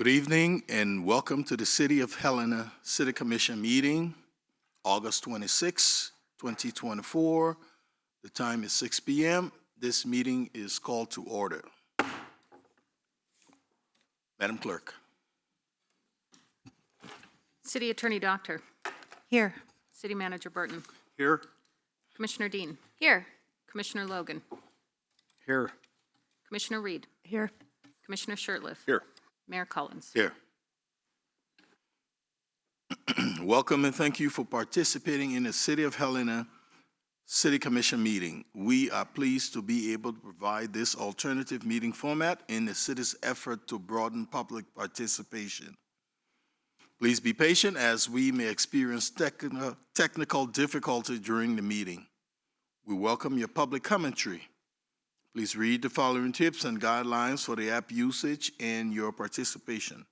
Good evening and welcome to the City of Helena City Commission meeting, August 26, 2024. The time is 6 p.m. This meeting is called to order. Madam Clerk. City Attorney Doctor. Here. City Manager Burton. Here. Commissioner Dean. Here. Commissioner Logan. Here. Commissioner Reed. Here. Commissioner Shurtleff. Here. Mayor Collins. Here. Welcome and thank you for participating in the City of Helena City Commission meeting. We are pleased to be able to provide this alternative meeting format in the city's effort to broaden public participation. Please be patient as we may experience technical difficulty during the meeting. We welcome your public commentary. Please read the following tips and guidelines for the app usage and your participation.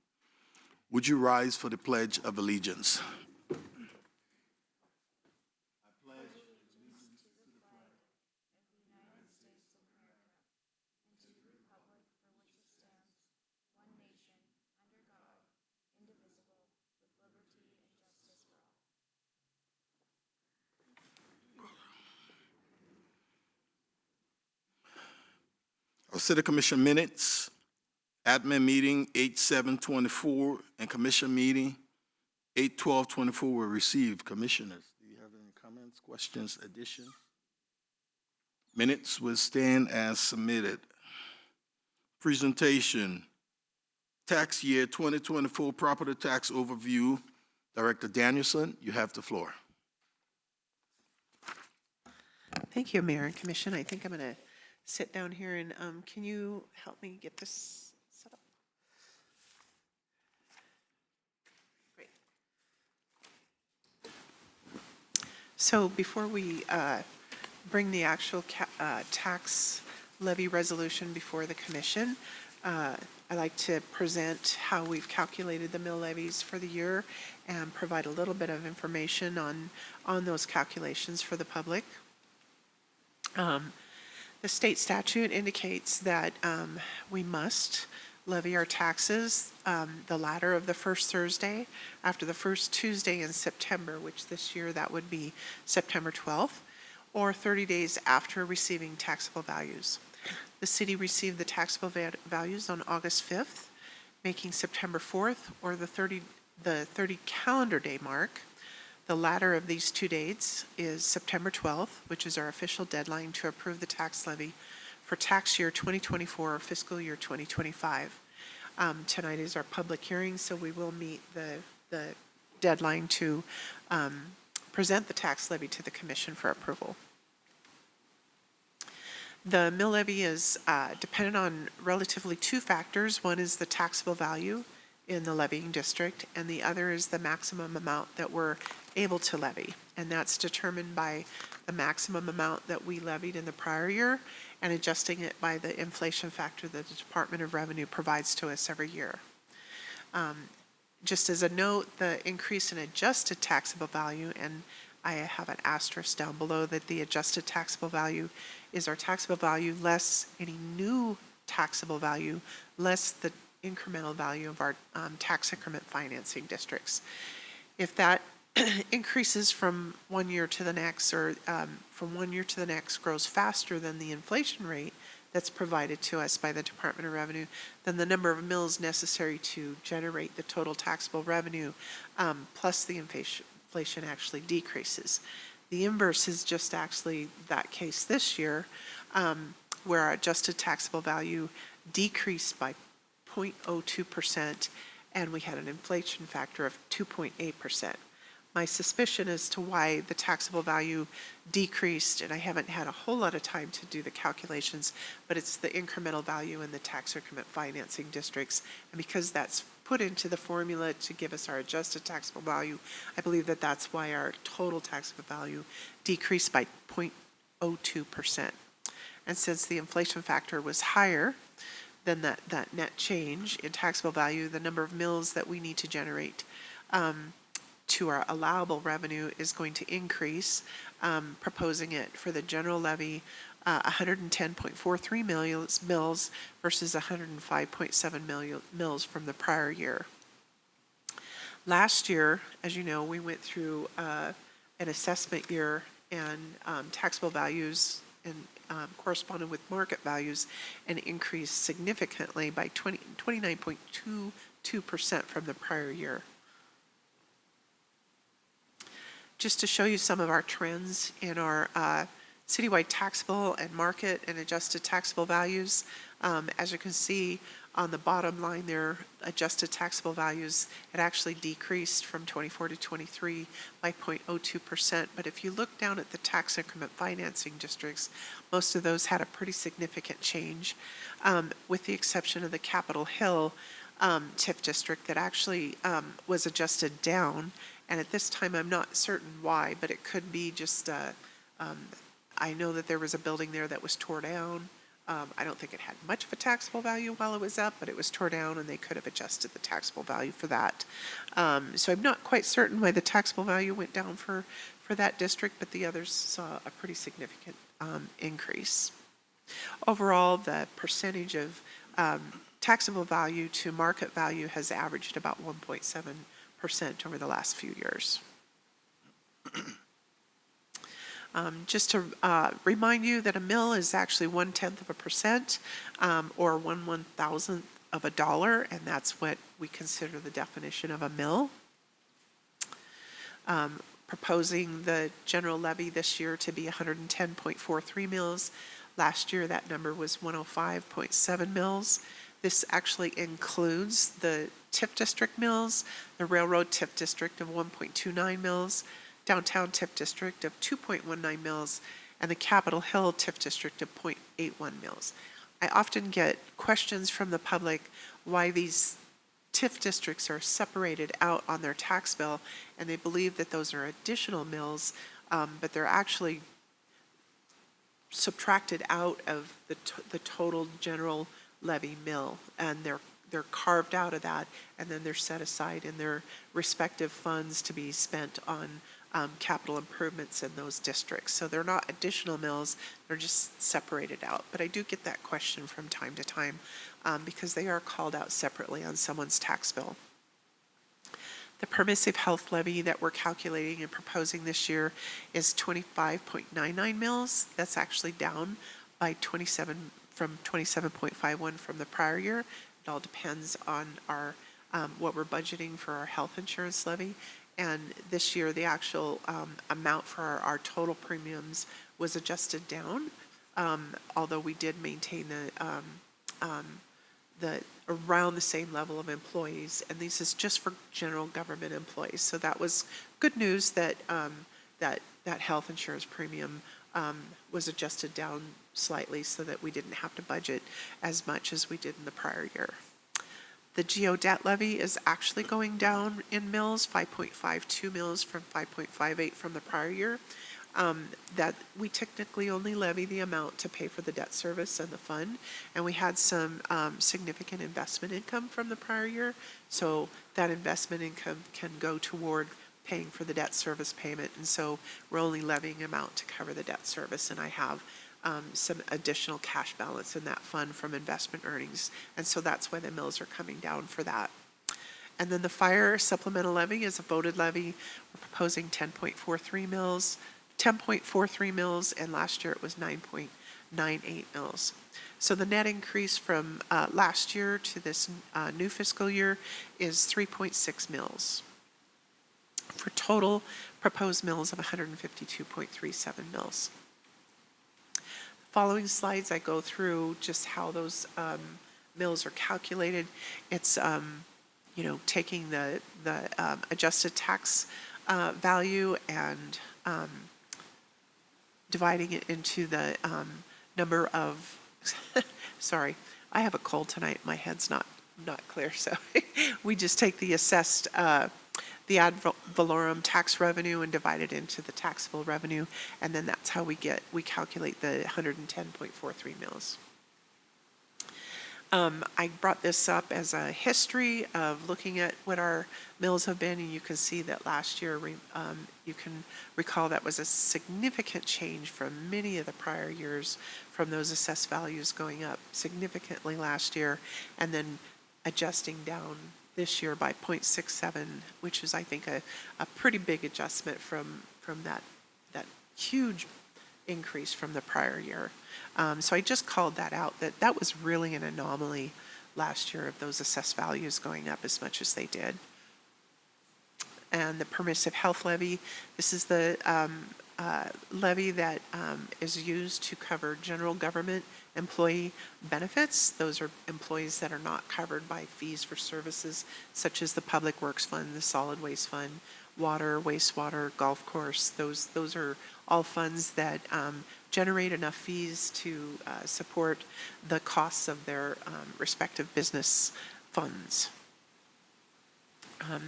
Would you rise for the Pledge of Allegiance? Our City Commission minutes, admin meeting 8/7/24, and commission meeting 8/12/24 were received. Commissioners, do you have any comments, questions, additions? Minutes will stand as submitted. Presentation, tax year 2024 property tax overview. Director Danielson, you have the floor. Thank you, Mayor and Commission. I think I'm going to sit down here and can you help me get this set up? Great. So before we bring the actual tax levy resolution before the Commission, I'd like to present how we've calculated the mill levies for the year and provide a little bit of information on those calculations for the public. The state statute indicates that we must levy our taxes the latter of the first Thursday after the first Tuesday in September, which this year that would be September 12th, or 30 days after receiving taxable values. The city received the taxable values on August 5th, making September 4th or the 30 calendar day mark. The latter of these two dates is September 12th, which is our official deadline to approve the tax levy for tax year 2024 or fiscal year 2025. Tonight is our public hearing, so we will meet the deadline to present the tax levy to the Commission for approval. The mill levy is dependent on relatively two factors. One is the taxable value in the levying district, and the other is the maximum amount that we're able to levy. And that's determined by the maximum amount that we levied in the prior year and adjusting it by the inflation factor that the Department of Revenue provides to us every year. Just as a note, the increase in adjusted taxable value, and I have an asterisk down below that the adjusted taxable value is our taxable value less any new taxable value, less the incremental value of our tax increment financing districts. If that increases from one year to the next, or from one year to the next grows faster than the inflation rate that's provided to us by the Department of Revenue, then the number of mills necessary to generate the total taxable revenue plus the inflation actually decreases. The inverse is just actually that case this year, where our adjusted taxable value decreased by 0.02%, and we had an inflation factor of 2.8%. My suspicion as to why the taxable value decreased, and I haven't had a whole lot of time to do the calculations, but it's the incremental value in the tax increment financing districts. And because that's put into the formula to give us our adjusted taxable value, I believe that that's why our total taxable value decreased by 0.02%. And since the inflation factor was higher than that net change in taxable value, the number of mills that we need to generate to our allowable revenue is going to increase, proposing it for the general levy 110.43 mills versus 105.7 mills from the prior year. Last year, as you know, we went through an assessment year, and taxable values and corresponded with market values and increased significantly by 29.22% from the prior year. Just to show you some of our trends in our citywide taxable and market and adjusted taxable values, as you can see on the bottom line there, adjusted taxable values, it actually decreased from 24 to 23 by 0.02%. But if you look down at the tax increment financing districts, most of those had a pretty significant change, with the exception of the Capitol Hill TIF district that actually was adjusted down. And at this time, I'm not certain why, but it could be just, I know that there was a building there that was tore down. I don't think it had much of a taxable value while it was up, but it was tore down and they could have adjusted the taxable value for that. So I'm not quite certain why the taxable value went down for that district, but the others saw a pretty significant increase. Overall, the percentage of taxable value to market value has averaged about 1.7% over the last few years. Just to remind you that a mill is actually 1/10%, or 1/1000th of a dollar, and that's what we consider the definition of a mill. Proposing the general levy this year to be 110.43 mills. Last year that number was 105.7 mills. This actually includes the TIF district mills, the railroad TIF district of 1.29 mills, downtown TIF district of 2.19 mills, and the Capitol Hill TIF district of 0.81 mills. I often get questions from the public why these TIF districts are separated out on their tax bill, and they believe that those are additional mills, but they're actually subtracted out of the total general levy mill, and they're carved out of that, and then they're set aside in their respective funds to be spent on capital improvements in those districts. So they're not additional mills, they're just separated out. But I do get that question from time to time because they are called out separately on someone's tax bill. The permissive health levy that we're calculating and proposing this year is 25.99 mills. That's actually down by 27.51 from the prior year. It all depends on our what we're budgeting for our health insurance levy. And this year, the actual amount for our total premiums was adjusted down, although we did maintain the around the same level of employees. And this is just for general government employees. So that was good news that that health insurance premium was adjusted down slightly so that we didn't have to budget as much as we did in the prior year. The GO debt levy is actually going down in mills, 5.52 mills from 5.58 from the prior year. That we technically only levy the amount to pay for the debt service and the fund, and we had some significant investment income from the prior year, so that investment income can go toward paying for the debt service payment, and so we're only levying amount to cover the debt service, and I have some additional cash balance in that fund from investment earnings, and so that's why the mills are coming down for that. And then the fire supplemental levy is a voted levy. We're proposing 10.43 mills, and last year it was 9.98 mills. So the net increase from last year to this new fiscal year is 3.6 mills, for total proposed mills of 152.37 mills. Following slides, I go through just how those mills are calculated. It's taking the adjusted tax value and dividing it into the number of. Sorry, I have a cold tonight. My head's not clear, so we just take the assessed. The ad valorem tax revenue and divide it into the taxable revenue, and then that's how we calculate the 110.43 mills. I brought this up as a history of looking at what our mills have been, and you can see that last year, you can recall that was a significant change from many of the prior years, from those assessed values going up significantly last year, and then adjusting down this year by 0.67, which is, I think, a pretty big adjustment from that huge increase from the prior year. So I just called that out, that was really an anomaly last year of those assessed values going up as much as they did. And the permissive health levy, this is the levy that is used to cover general government employee benefits. Those are employees that are not covered by fees for services such as the Public Works Fund, the Solid Waste Fund, water, wastewater, golf course. Those are all funds that generate enough fees to support the costs of their respective business funds.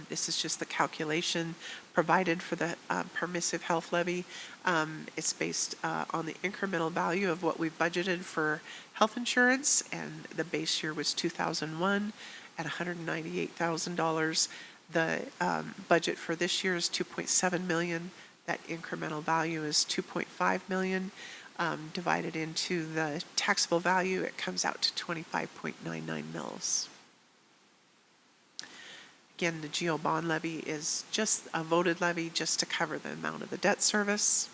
This is just the calculation provided for the permissive health levy. It's based on the incremental value of what we've budgeted for health insurance, and the base year was 2001 at $198,000. The budget for this year is $2.7 million. That incremental value is $2.5 million. Divided into the taxable value, it comes out to 25.99 mils. Again, the GO bond levy is just a voted levy just to cover the amount of the debt service.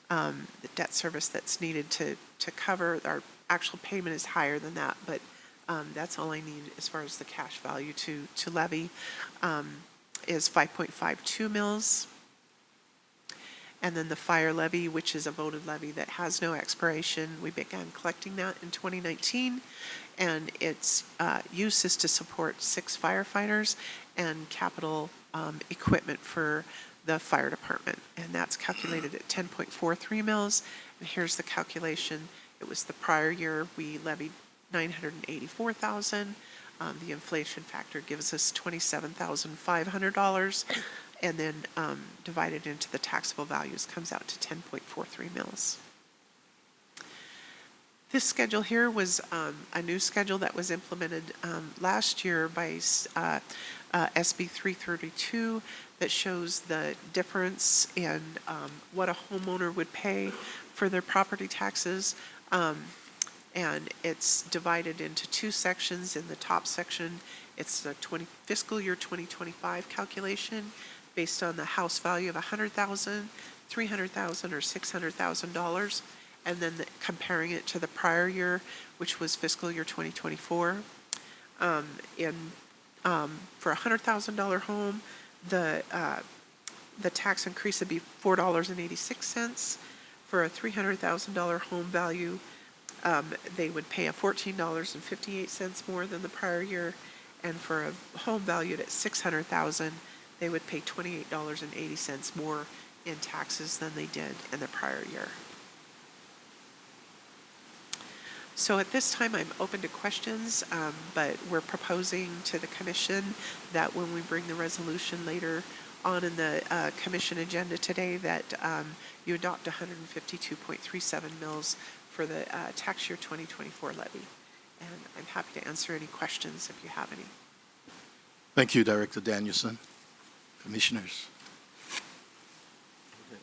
The debt service that's needed to cover our actual payment is higher than that, but that's all I need as far as the cash value to levy is 5.52 mils. And then the fire levy, which is a voted levy that has no expiration, we began collecting that in 2019, and its use is to support 6 firefighters and capital equipment for the fire department, and that's calculated at 10.43 mils. And here's the calculation. It was the prior year we levied $984,000. The inflation factor gives us $27,500. And then divided into the taxable values comes out to 10.43 mils. This schedule here was a new schedule that was implemented last year by SB 332 that shows the difference in what a homeowner would pay for their property taxes. And it's divided into 2 sections. In the top section, it's the fiscal year 2025 calculation based on the house value of $100,000, $300,000, or $600,000, and then comparing it to the prior year, which was fiscal year 2024. For a $100,000 home, the tax increase would be $4.86. For a $300,000 home value, they would pay a $14.58 more than the prior year, and for a home valued at $600,000, they would pay $28.80 more in taxes than they did in the prior year. So at this time, I'm open to questions, but we're proposing to the commission that when we bring the resolution later on in the commission agenda today, that you adopt 152.37 mils for the tax year 2024 levy. And I'm happy to answer any questions if you have any. Thank you, Director Danielson. Commissioners.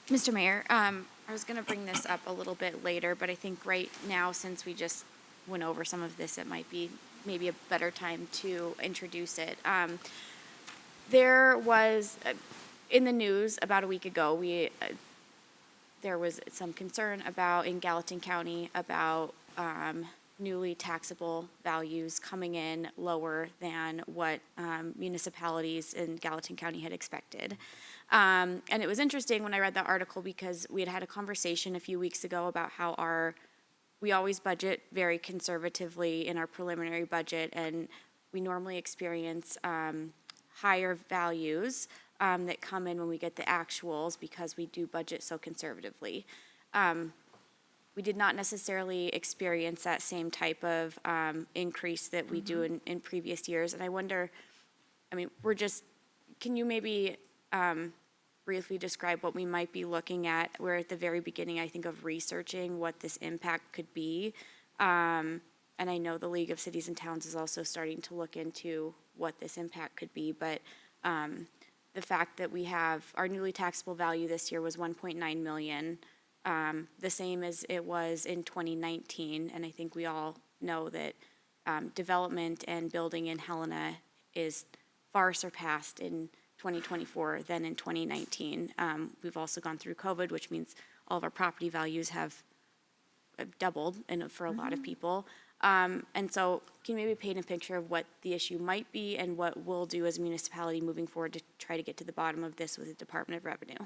Mr. Mayor, I was going to bring this up a little bit later, but I think right now, since we just went over some of this, it might be maybe a better time to introduce it. There was, in the news about a week ago, there was some concern in Gallatin County about newly taxable values coming in lower than what municipalities in Gallatin County had expected. And it was interesting when I read that article because we had a conversation a few weeks ago about how we always budget very conservatively in our preliminary budget, and we normally experience higher values that come in when we get the actuals because we do budget so conservatively. We did not necessarily experience that same type of increase that we do in previous years. And I wonder, can you maybe briefly describe what we might be looking at? We're at the very beginning, I think, of researching what this impact could be. And And I know the League of Cities and Towns is also starting to look into what this impact could be, but the fact that we have, our newly taxable value this year was 1.9 million, the same as it was in 2019, and I think we all know that development and building in Helena is far surpassed in 2024 than in 2019. We've also gone through COVID, which means all of our property values have doubled and for a lot of people. And so can you maybe paint a picture of what the issue might be and what we'll do as a municipality moving forward to try to get to the bottom of this with the Department of Revenue?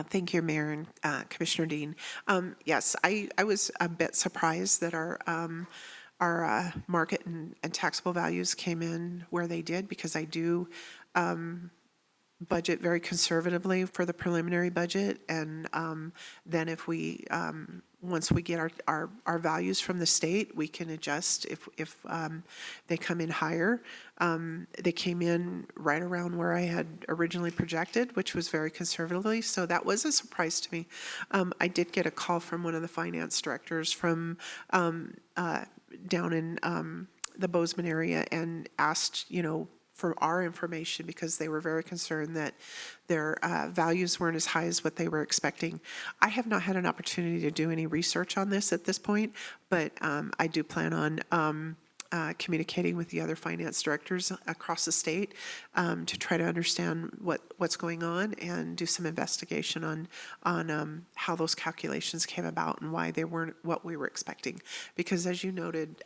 Thank you, Mayor and Commissioner Dean. Yes, I was a bit surprised that our market and taxable values came in where they did, because I do budget very conservatively for the preliminary budget, and then if we, once we get our values from the state, we can adjust if they come in higher. They came in right around where I had originally projected, which was very conservatively, so that was a surprise to me. I did get a call from one of the finance directors from down in the Bozeman area and asked, for our information, because they were very concerned that their values weren't as high as what they were expecting. I have not had an opportunity to do any research on this at this point, but I do plan on communicating with the other finance directors across the state to try to understand what's going on and do some investigation on how those calculations came about and why they weren't what we were expecting. Because as you noted,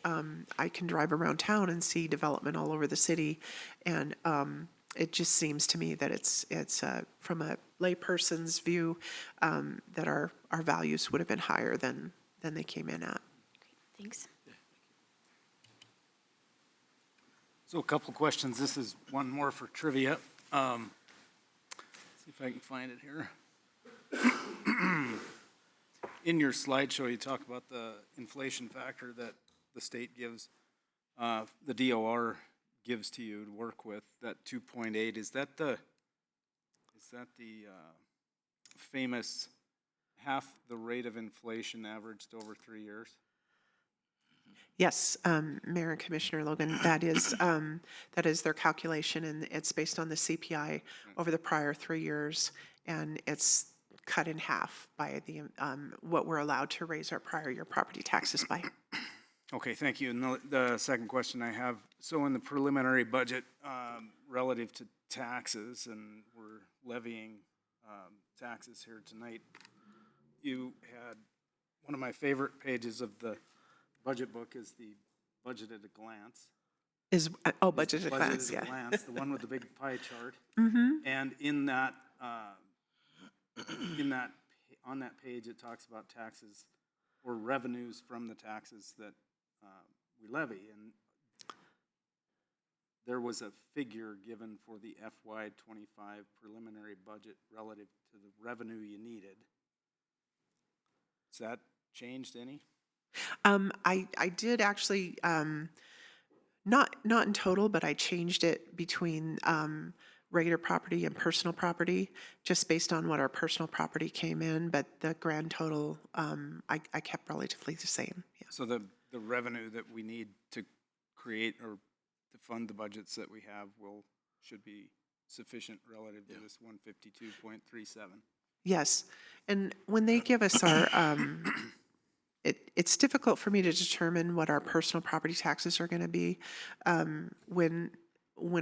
I can drive around town and see development all over the city, and it just seems to me that it's from a layperson's view that our values would have been higher than they came in at. Thanks. So a couple of questions. This is one more for trivia. See if I can find it here. In your slideshow, you talk about the inflation factor that the state gives, the DOR gives to you to work with, that 2.8. Is that the famous half the rate of inflation averaged over 3 years? Yes, Mayor and Commissioner Logan, that is their calculation, and it's based on the CPI over the prior 3 years, and it's cut in half by the what we're allowed to raise our prior year property taxes by. Okay, thank you. And the second question I have, so in the preliminary budget relative to taxes, and we're levying taxes here tonight, you had one of my favorite pages of the budget book is the budget at a glance. Budget at a glance, yeah. The one with the big pie chart. Mm-hmm. And in that, on that page, it talks about taxes or revenues from the taxes that we levy. And there was a figure given for the FY25 preliminary budget relative to the revenue you needed. Has that changed any? I did actually, not in total, but I changed it between regular property and personal property, just based on what our personal property came in, but the grand total, I kept relatively the same. Yeah. So the revenue that we need to create or to fund the budgets that we have should be sufficient relative to this 152.37. Yes, and when they give us our, it's difficult for me to determine what our personal property taxes are going to be when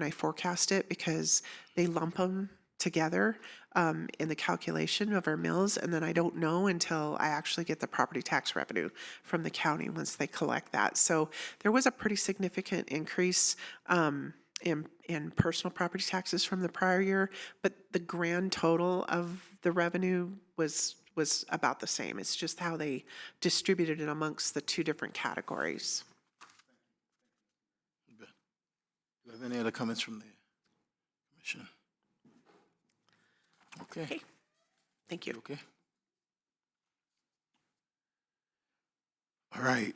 I forecast it, because they lump them together in the calculation of our mills, and then I don't know until I actually get the property tax revenue from the county once they collect that. So there was a pretty significant increase in personal property taxes from the prior year, but the grand total of the revenue was about the same. It's just how they distributed it amongst the two different categories. Do you have any other comments from the commission? Okay. Thank you. Okay. All right.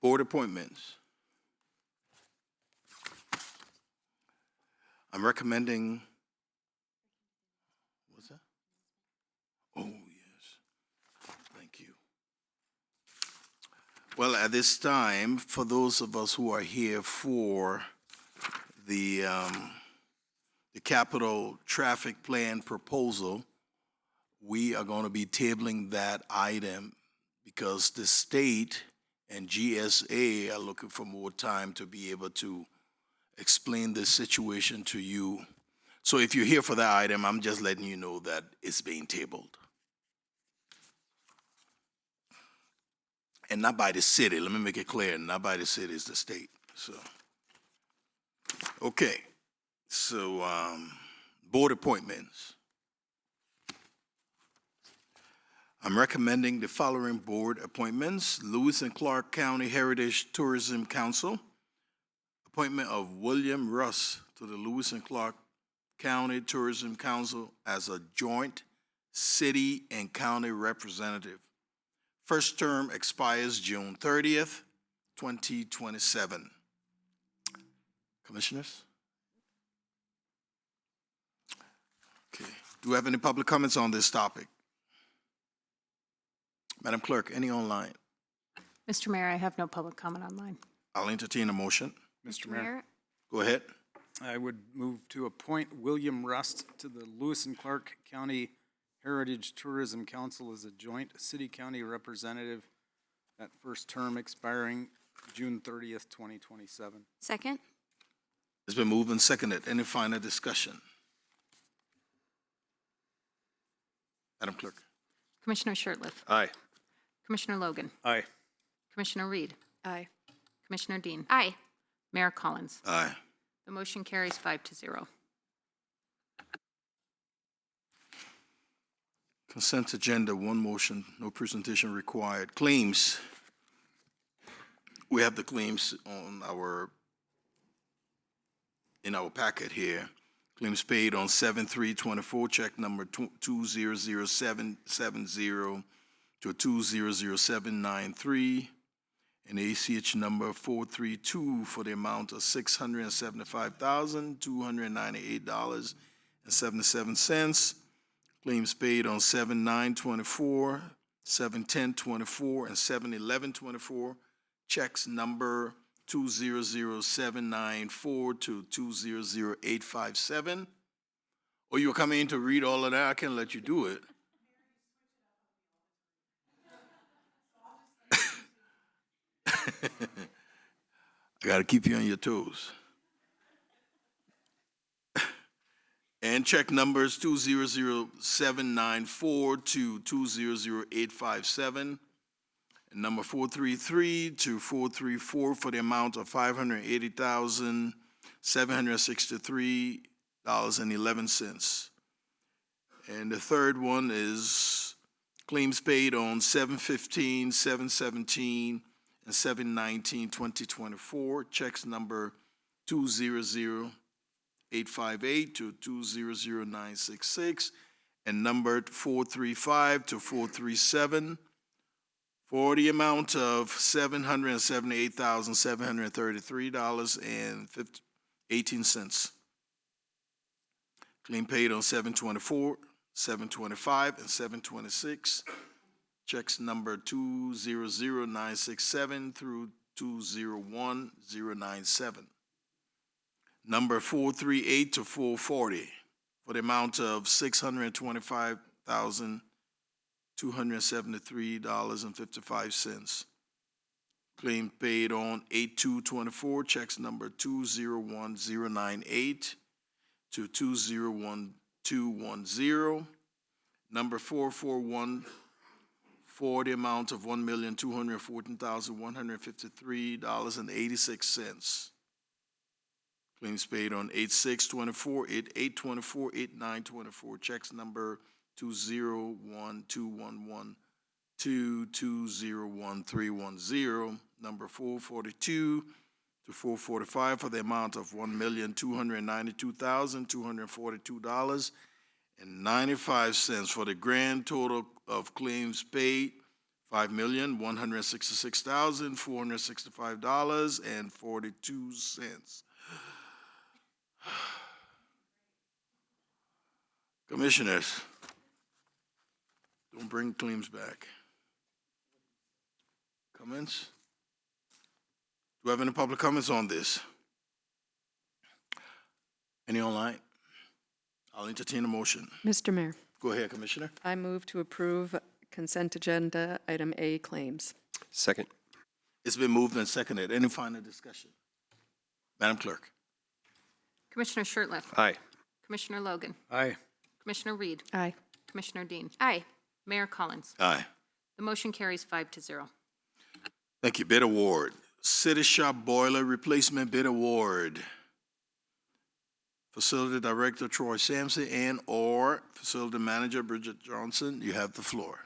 Board appointments. I'm recommending, what's that? Oh, yes. Thank you. Well, at this time, for those of us who are here for the capital traffic plan proposal, we are going to be tabling that item because the state and GSA are looking for more time to be able to explain this situation to you. So if you're here for that item, I'm just letting you know that it's being tabled. And not by the city, let me make it clear, not by the city, it's the state, so. Okay, so, board appointments. I'm recommending the following board appointments: Lewis and Clark County Heritage Tourism Council, appointment of William Russ to the Lewis and Clark County Tourism Council as a joint city and county representative. First term expires June 30th, 2027. Commissioners? Okay. Do we have any public comments on this topic? Madam Clerk, any online? Mr. Mayor, I have no public comment online. I'll entertain a motion. Mr. Mayor, Go ahead. I would move to appoint William Rust to the Lewis and Clark County Heritage Tourism Council as a joint city-county representative, that first term expiring June 30th, 2027. Second? It's been moved and seconded. Any final discussion? Madam Clerk. Commissioner Shertliff, Aye. Commissioner Logan, Aye. Commissioner Reed, Aye. Commissioner Dean, Aye. Mayor Collins. Aye. The motion carries 5-0. Consent agenda, one motion, no presentation required. Claims. We have the claims in our packet here. Claims paid on 7/3/24, check number 200770 to 200793, and ACH number 432 for the amount of $675,298.77. Claims paid on 7/9/24, 7/10/24, and 7/11/24. Checks number 200794 to 200857. Or you're coming in to read all of that? I can't let you do it. I got to keep you on your toes. And check numbers 200794 to 200857, and number 433 to 434 for the amount of $580,763.11. And the third one is claims paid on 7/15, 7/17, and 7/19/2024. Checks number 200858 to 200966, and numbered 435 to 437 for the amount of $778,733.18. Claim paid on 7/24, 7/25, and 7/26. Checks number 200967 through 201097. Number 438 to 440 for the amount of $625,273.55. Claim paid on 8/2/24, checks number 201098 to 201210. Number 441 for the amount of $1,214,153.86. Claims paid on 8/6/24, 8/8/24, 8/9/24. Checks number 201211 to 201310. Number 442 to 445 for the amount of $1,292,242.95 for the grand total of claims paid $5,166,465.42. Commissioners, don't bring claims back. Comments? we have any public comments on this? Any online? I'll entertain a motion. Mr. Mayor, Go ahead, Commissioner. I move to approve consent agenda item A claims. Second. It's been moved and seconded. Any final discussion? Madam Clerk? Commissioner Shertliff. Aye. Commissioner Logan. Aye. Commissioner Reed. Aye. Commissioner Dean. Aye. Mayor Collins. Aye. The motion carries 5-0. Thank you. Bid award. City Shop Boiler Replacement Bid Award. Facility Director Troy Sampson and/or Facility Manager Bridget Johnson, you have the floor.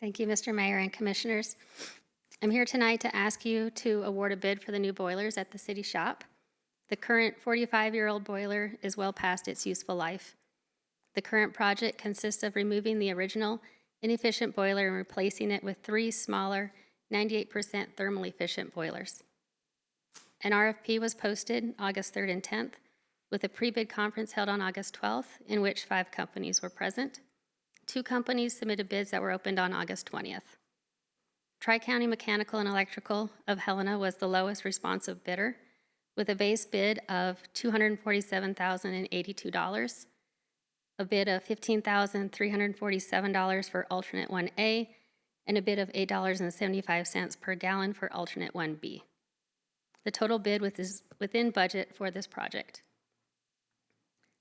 Thank you, Mr. Mayor and Commissioners. I'm here tonight to ask you to award a bid for the new boilers at the city shop. The current 45-year-old boiler is well past its useful life. The current project consists of removing the original inefficient boiler and replacing it with 3 smaller, 98% thermally efficient boilers. An RFP was posted August 3rd and 10th, with a pre-bid conference held on August 12th, in which 5 companies were present. 2 companies submitted bids that were opened on August 20th. Tri-County Mechanical and Electrical of Helena was the lowest responsive bidder, with a base bid of $247,082, a bid of $15,347 for alternate 1A, and a bid of $8.75 per gallon for alternate 1B. The total bid is within budget for this project.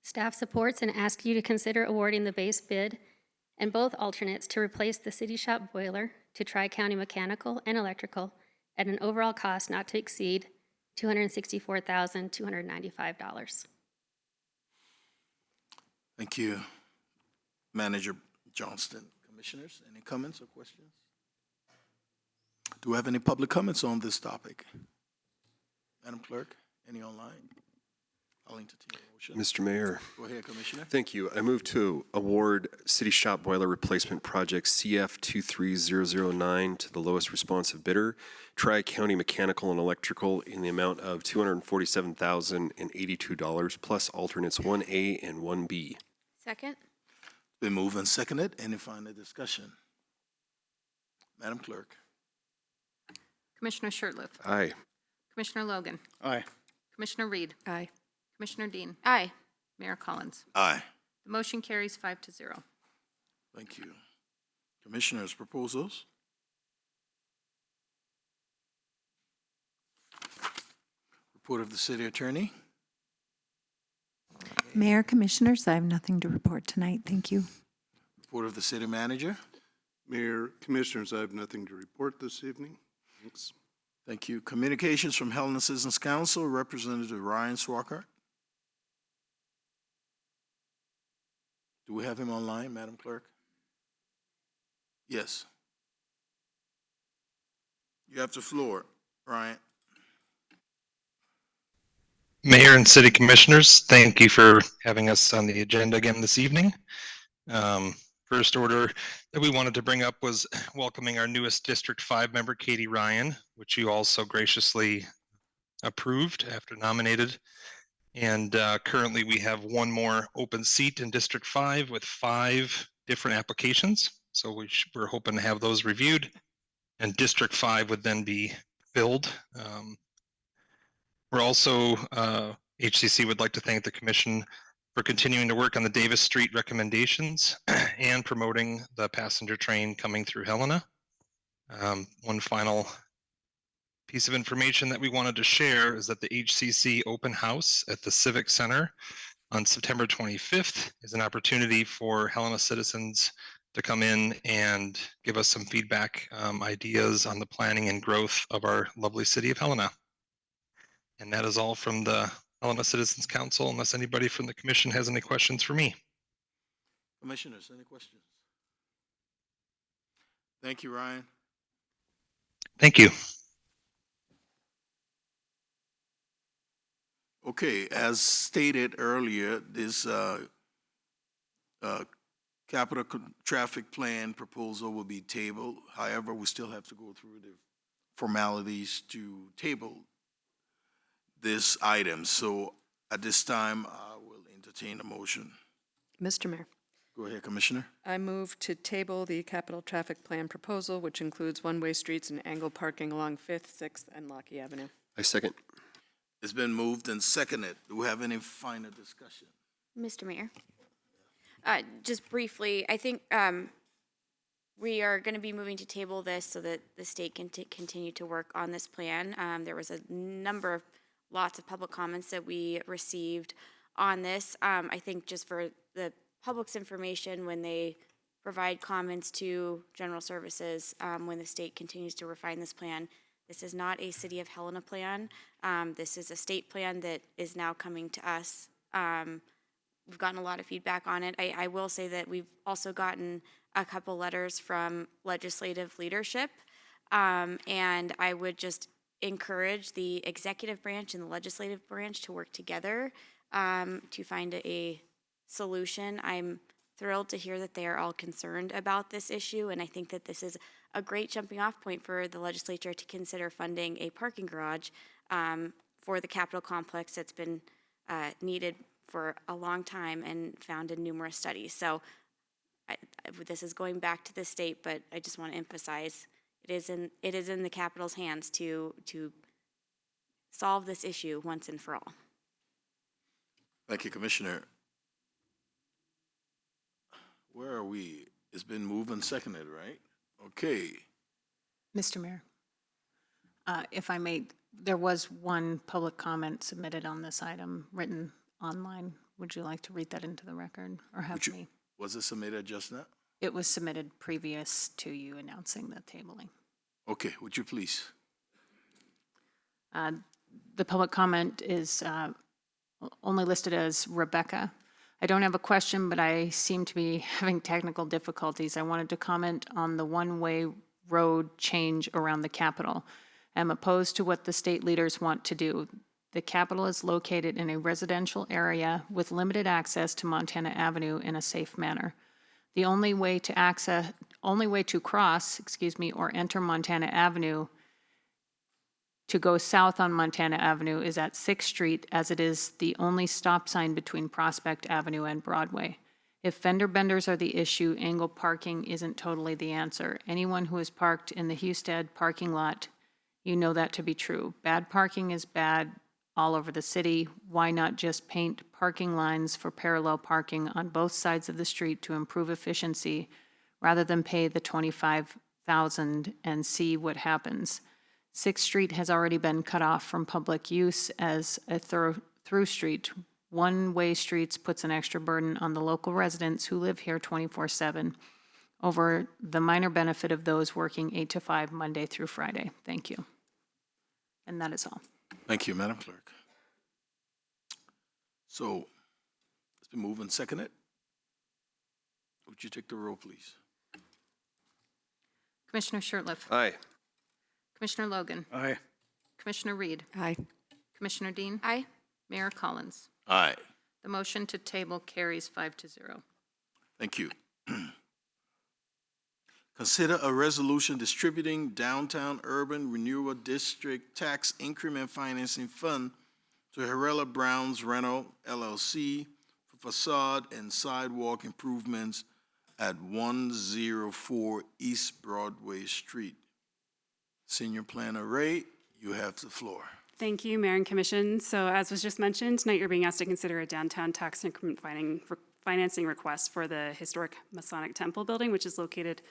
Staff supports and asks you to consider awarding the base bid and both alternates to replace the city shop boiler to Tri-County Mechanical and Electrical at an overall cost not to exceed $264,295. Thank you, Manager Johnston. Commissioners, any comments or questions? Do we have any public comments on this topic? Madam Clerk, any online? I'll entertain a motion. Mr. Mayor, Go ahead, Commissioner. thank you. I move to award City Shop Boiler Replacement Project CF 23009 to the lowest responsive bidder, Tri-County Mechanical and Electrical, in the amount of $247,082 plus alternates 1A and 1B. Second? Been moved and seconded. Any final discussion? Madam Clerk? Commissioner Shertliff. Aye. Commissioner Logan. Aye. Commissioner Reed. Aye. Commissioner Dean. Aye. Mayor Collins. Aye. The motion carries 5-0. Thank you. Commissioners, proposals? Report of the City Attorney? Mayor, Commissioners, I have nothing to report tonight. Thank you. Report of the City Manager? Mayor, Commissioners, I have nothing to report this evening. Thanks. Thank you. Communications from Helena Citizens Council, Representative Ryan Swacker. Do we have him online, Madam Clerk? Yes. You have the floor, Ryan. Mayor and City Commissioners, thank you for having us on the agenda again this evening. First order that we wanted to bring up was welcoming our newest District 5 member, Katie Ryan, which you also graciously approved after nominated. And currently we have one more open seat in District 5 with 5 different applications. So we're hoping to have those reviewed, and District 5 would then be filled. We're also, HCC would like to thank the Commission for continuing to work on the Davis Street recommendations and promoting the passenger train coming through Helena. One final piece of information that we wanted to share is that the HCC open house at the Civic Center on September 25th is an opportunity for Helena citizens to come in and give us some feedback, ideas on the planning and growth of our lovely city of Helena. And that is all from the Helena Citizens Council, unless anybody from the Commission has any questions for me. Commissioners, any questions? Thank you, Ryan. Thank you. Okay, as stated earlier, this capital traffic plan proposal will be tabled. However, we still have to go through the formalities to table this item. So at this time, I will entertain a motion. Mr. Mayor, Go ahead, Commissioner. I move to table the capital traffic plan proposal, which includes one-way streets and angled parking along 5th, 6th, and Lockheed Avenue. I second. It's been moved and seconded. Do we have any final discussion? Mr. Mayor, just briefly, I think we are going to be moving to table this so that the state can continue to work on this plan. There was a number of lots of public comments that we received on this. I think just for the public's information, when they provide comments to general services, when the state continues to refine this plan, this is not a City of Helena plan. This is a state plan that is now coming to us. We've gotten a lot of feedback on it. I will say that we've also gotten a couple letters from legislative leadership. And I would just encourage the executive branch and the legislative branch to work together to find a solution. I'm thrilled to hear that they are all concerned about this issue, and I think that this is a great jumping off point for the legislature to consider funding a parking garage for the Capitol complex that's been needed for a long time and found in numerous studies. So this is going back to the state, but I just want to emphasize it is in the Capitol's hands to solve this issue once and for all. Thank you, Commissioner. Where are we? It's been moved and seconded, right? Okay. Mr. Mayor, if I may, there was one public comment submitted on this item, written online. Would you like to read that into the record, or have me? Was it submitted just now? It was submitted previous to you announcing the tabling. Okay, would you please? The public comment is only listed as Rebecca. I don't have a question, but I seem to be having technical difficulties. I wanted to comment on the one-way road change around the Capitol. I'm opposed to what the state leaders want to do. The Capitol is located in a residential area with limited access to Montana Avenue in a safe manner. The only way to cross, or enter Montana Avenue to go south on Montana Avenue is at 6th Street, as it is the only stop sign between Prospect Avenue and Broadway. If fender benders are the issue, angle parking isn't totally the answer. Anyone who is parked in the Husted parking lot, you know that to be true. Bad parking is bad all over the city. Why not just paint parking lines for parallel parking on both sides of the street to improve efficiency, rather than pay the $25,000 and see what happens? 6th Street has already been cut off from public use as a through street. One-way streets puts an extra burden on the local residents who live here 24/7 over the minor benefit of those working 8 to 5 Monday through Friday. Thank you. And that is all. Thank you, Madam Clerk. So, it's been moved and seconded. Would you take the roll, please? Commissioner Shertliff. Aye. Commissioner Logan. Aye. Commissioner Reed. Aye. Commissioner Dean. Aye. Mayor Collins. Aye. The motion to table carries 5-0. Thank you. Consider a resolution distributing Downtown Urban Renewal District Tax Increment Financing Fund to Helena Brown's Rental LLC for facade and sidewalk improvements at 104 East Broadway Street. Senior Planner Ray, you have the floor. Thank you, Mayor and Commission. So as was just mentioned, tonight you're being asked to consider a downtown tax increment financing request for the historic Masonic Temple building, which is located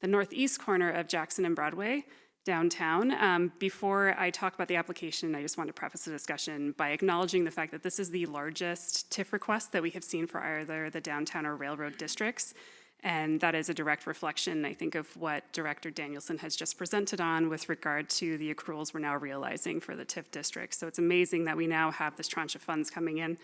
the northeast corner of Jackson and Broadway downtown. Before I talk about the application, I just want to preface the discussion by acknowledging the fact that this is the largest TIF request that we have seen for either the downtown or railroad districts. And that is a direct reflection, I think, of what Director Danielson has just presented on with regard to the accruals we're now realizing for the TIF district. So it's amazing that we now have this tranche of funds coming in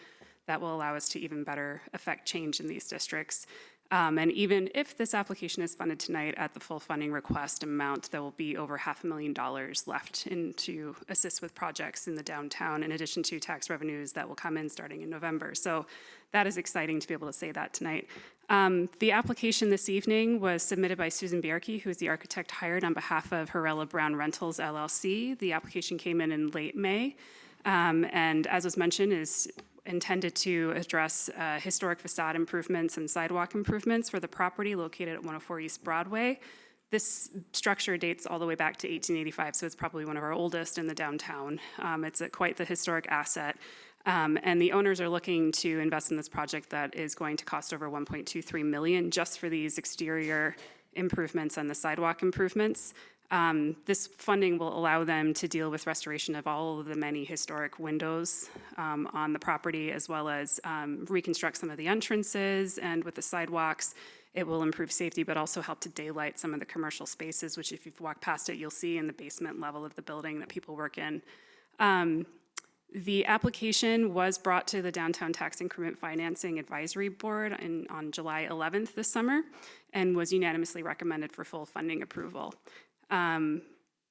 that will allow us to even better affect change in these districts. And even if this application is funded tonight at the full funding request amount, there will be over $500,000 left to assist with projects in the downtown, in addition to tax revenues that will come in starting in November. So that is exciting to be able to say that tonight. The application this evening was submitted by Susan Bierke, who is the architect hired on behalf of Helena Brown Rentals LLC. The application came in late May, and as was mentioned, is intended to address historic facade improvements and sidewalk improvements for the property located at 104 East Broadway. This structure dates all the way back to 1885, so it's probably one of our oldest in the downtown. It's quite the historic asset. And the owners are looking to invest in this project that is going to cost over $1.23 million just for these exterior improvements and the sidewalk improvements. This funding will allow them to deal with restoration of all of the many historic windows on the property, as well as reconstruct some of the entrances, and with the sidewalks, it will improve safety, but also help to daylight some of the commercial spaces, which if you've walked past it, you'll see in the basement level of the building that people work in. The application was brought to the Downtown Tax Increment Financing Advisory Board on July 11th this summer, and was unanimously recommended for full funding approval.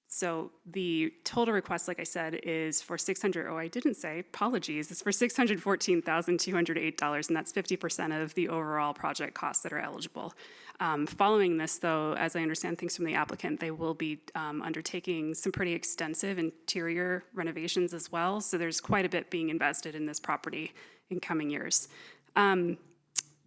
So the total request, like I said, is for it's for $614,208, and that's 50% of the overall project costs that are eligible. Following this, though, as I understand things from the applicant, they will be undertaking some pretty extensive interior renovations as well, so there's quite a bit being invested in this property in coming years.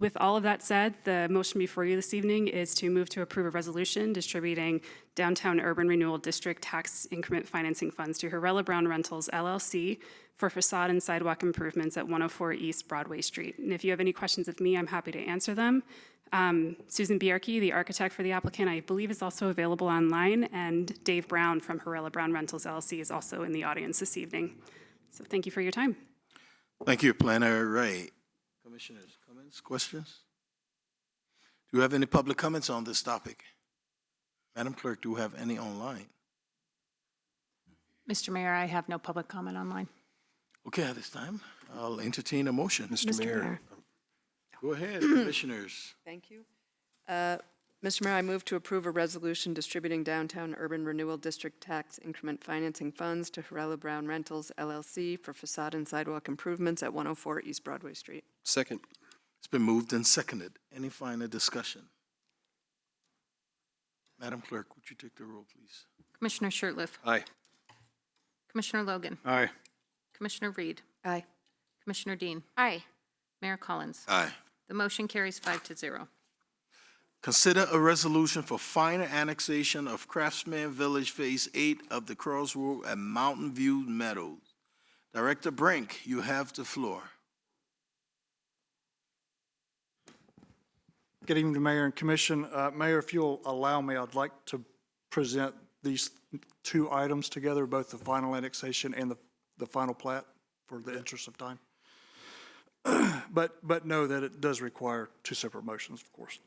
With all of that said, the motion before you this evening is to move to approve a resolution distributing Downtown Urban Renewal District Tax Increment Financing Funds to Helena Brown Rentals, LLC for facade and sidewalk improvements at 104 East Broadway Street. And if you have any questions of me, I'm happy to answer them. Susan Bierke, the architect for the applicant, I believe is also available online, and Dave Brown from Helena Brown Rentals, LLC is also in the audience this evening. So thank you for your time. Thank you, Planner Ray. Commissioners, comments, questions? Do you have any public comments on this topic? Madam Clerk, do you have any online? Mr. Mayor, I have no public comment online. Okay, at this time, I'll entertain a motion. Mr. Mayor. Go ahead, commissioners. Thank you. Mr. Mayor, I move to approve a resolution distributing Downtown Urban Renewal District Tax Increment Financing Funds to Helena Brown Rentals, LLC for facade and sidewalk improvements at 104 East Broadway Street. Second. It's been moved and seconded. Any final discussion? Madam Clerk, would you take the roll, please? Commissioner Shertliff. Aye. Commissioner Logan. Aye. Commissioner Reed. Aye. Commissioner Dean. Aye. Mayor Collins. Aye. The motion carries 5-0. Consider a resolution for final annexation of Craftsman Village Phase 8 of the Crossroad and Mountain View Meadows. Director Brink, you have the floor. Good evening, Mayor and Commission. Mayor, if you'll allow me, I'd like to present these two items together, both the final annexation and the final plat, for the interest of time. But know that it does require two separate motions, of course.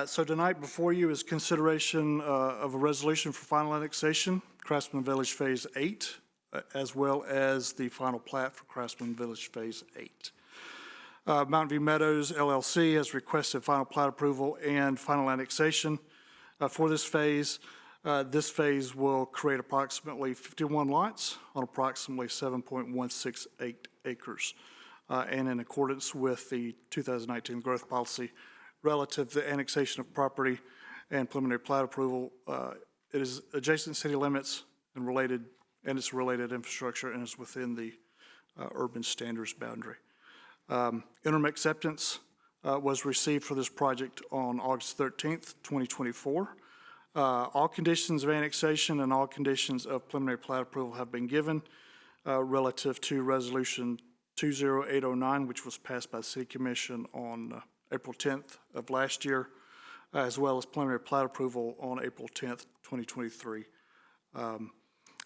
So tonight before you is consideration of a resolution for final annexation, Craftsman Village Phase 8, as well as the final plat for Craftsman Village Phase 8. Mountain View Meadows LLC has requested final plat approval and final annexation for this phase. This phase will create approximately 51 lots on approximately 7.168 acres. And in accordance with the 2019 growth policy relative to the annexation of property and preliminary plat approval, it is adjacent city limits and related, and its related infrastructure, and is within the urban standards boundary. Interim acceptance was received for this project on August 13th, 2024. All conditions of annexation and all conditions of preliminary plat approval have been given relative to Resolution 20809, which was passed by the City Commission on April 10th of last year, as well as preliminary plat approval on April 10th, 2023.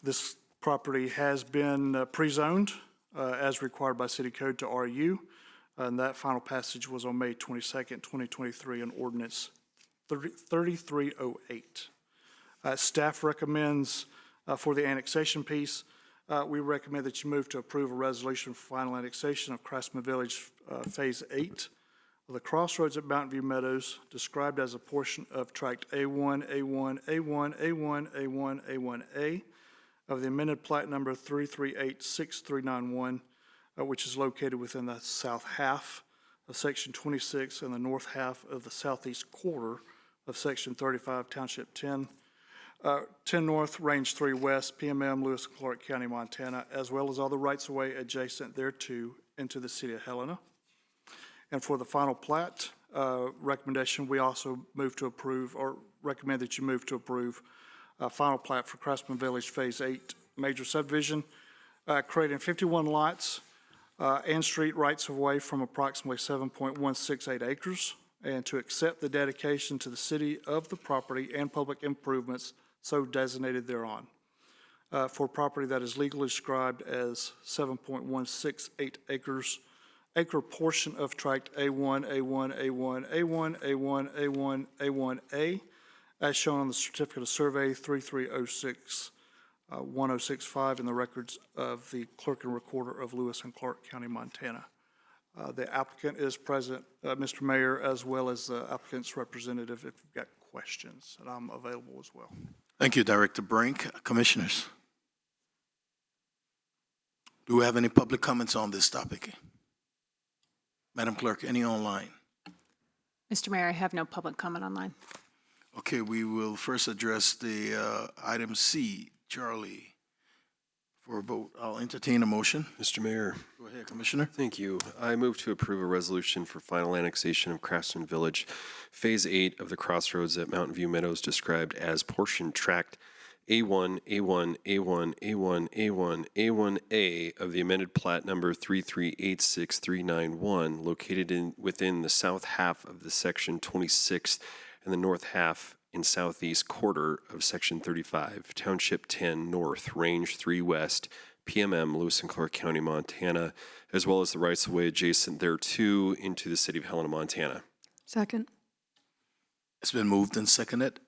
This property has been pre-zoned as required by City Code to RU, and that final passage was on May 22nd, 2023 in Ordinance 3308. Staff recommends for the annexation piece, we recommend that you move to approve a resolution for final annexation of Craftsman Village Phase 8 of the Crossroads at Mountain View Meadows, described as a portion of Tract A1, A1, A1, A1, A1, A1A of the amended plat number 3386391, which is located within the south half of Section 26 and the north half of the southeast quarter of Section 35, Township 10, 10 North, Range 3 West, PMM, Lewis and Clark County, Montana, as well as other rights-of-way adjacent thereto into the city of Helena. And for the final plat recommendation, we also move to approve, or recommend that you move to approve final plat for Craftsman Village Phase 8 major subdivision, creating 51 lots and street rights-of-way from approximately 7.168 acres, and to accept the dedication to the city of the property and public improvements so designated thereon, for property that is legally described as 7.168 acre portion of tract A1, A1, A1, A1, A1, A1, A1A, as shown on the certificate of survey 3306 1065 in the records of the clerk and recorder of Lewis and Clark County, Montana. The applicant is present, Mr. Mayor, as well as the applicant's representative if you've got questions, and I'm available as well. Thank you, Director Brink. Commissioners, do we have any public comments on this topic? Madam Clerk, any online? Mr. Mayor, I have no public comment online. Okay, we will first address the item C. Charlie, for a vote. I'll entertain a motion. Mr. Mayor. Go ahead, Commissioner. Thank you. I move to approve a resolution for final annexation of Craftsman Village, Phase 8 of the crossroads at Mountain View Meadows, described as portion tract A1, A1, A1, A1, A1, A1A of the amended plat number 3386391, located within the south half of the section 26 and the north half in southeast quarter of section 35, Township 10 North, Range 3 West, PMM, Lewis and Clark County, Montana, as well as the rights-of-way adjacent thereto into the city of Helena, Montana. Second. It's been moved and seconded.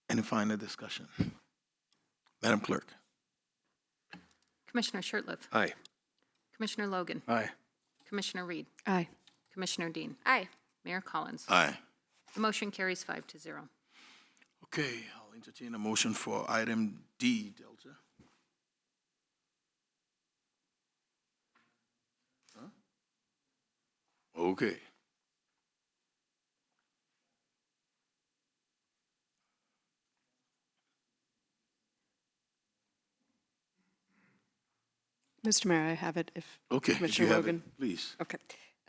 Any final discussion? Madam Clerk. Commissioner Shertliff. Aye. Commissioner Logan. Aye. Commissioner Reed. Aye. Commissioner Dean. Aye. Mayor Collins. Aye. The motion carries 5-0. Okay, I'll entertain a motion for item D, Delta. Huh? Okay. Mr. Mayor, I have it if Okay, if Commissioner you have Logan. it, please. Okay.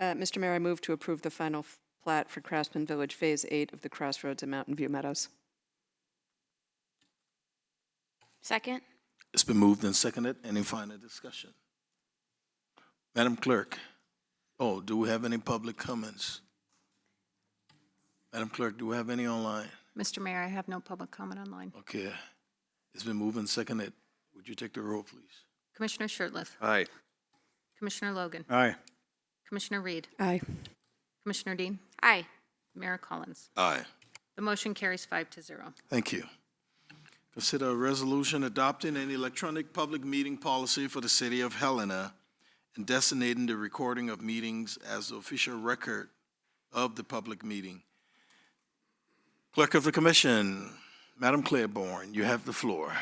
Mr. Mayor, I move to approve the final plat for Craftsman Village Phase 8 of the crossroads at Mountain View Meadows. Second? It's been moved and seconded. Any final discussion? Madam Clerk. Oh, do we have any public comments? Madam Clerk, do we have any online? Mr. Mayor, I have no public comment online. Okay. It's been moved and seconded. Would you take the roll, please? Commissioner Shertliff. Aye. Commissioner Logan. Aye. Commissioner Reed. Aye. Commissioner Dean. Aye. Mayor Collins. Aye. The motion carries 5-0. Thank you. Consider a resolution adopting an electronic public meeting policy for the city of Helena and designating the recording of meetings as the official record of the public meeting. Clerk of the Commission, Madam Claiborne, you have the floor.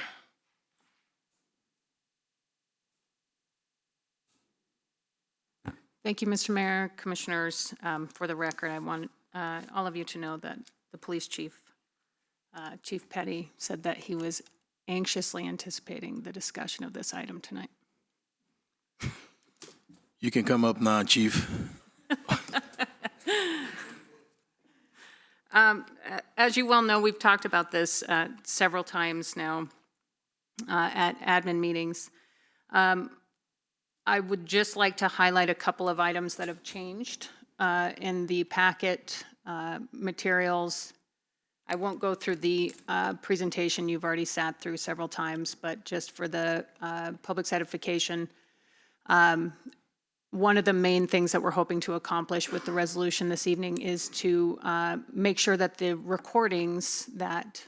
Thank you, Mr. Mayor, Commissioners. For the record, I want all of you to know that the police chief, Chief Petty, said that he was anxiously anticipating the discussion of this item tonight. You can come up now, Chief. As you well know, we've talked about this several times now at admin meetings. I would just like to highlight a couple of items that have changed in the packet materials. I won't go through the presentation you've already sat through several times, but just for the public's edification, one of the main things that we're hoping to accomplish with the resolution this evening is to make sure that the recordings that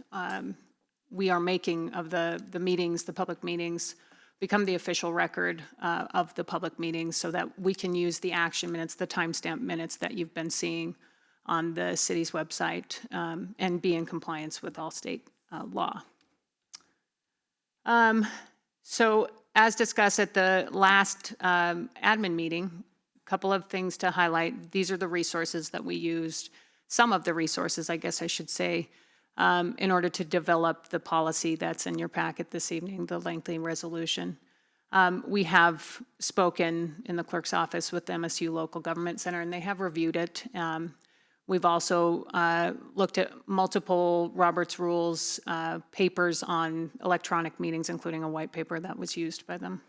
we are making of the meetings, the public meetings, become the official record of the public meetings so that we can use the action minutes, the timestamp minutes that you've been seeing on the city's website and be in compliance with all state law. So as discussed at the last admin meeting, a couple of things to highlight. These are the resources that we used, some of the resources, I guess I should say, in order to develop the policy that's in your packet this evening, the lengthy resolution. We have spoken in the clerk's office with the MSU Local Government Center, and they have reviewed it. We've also looked at multiple Roberts Rules papers on electronic meetings, including a white paper that was used by them.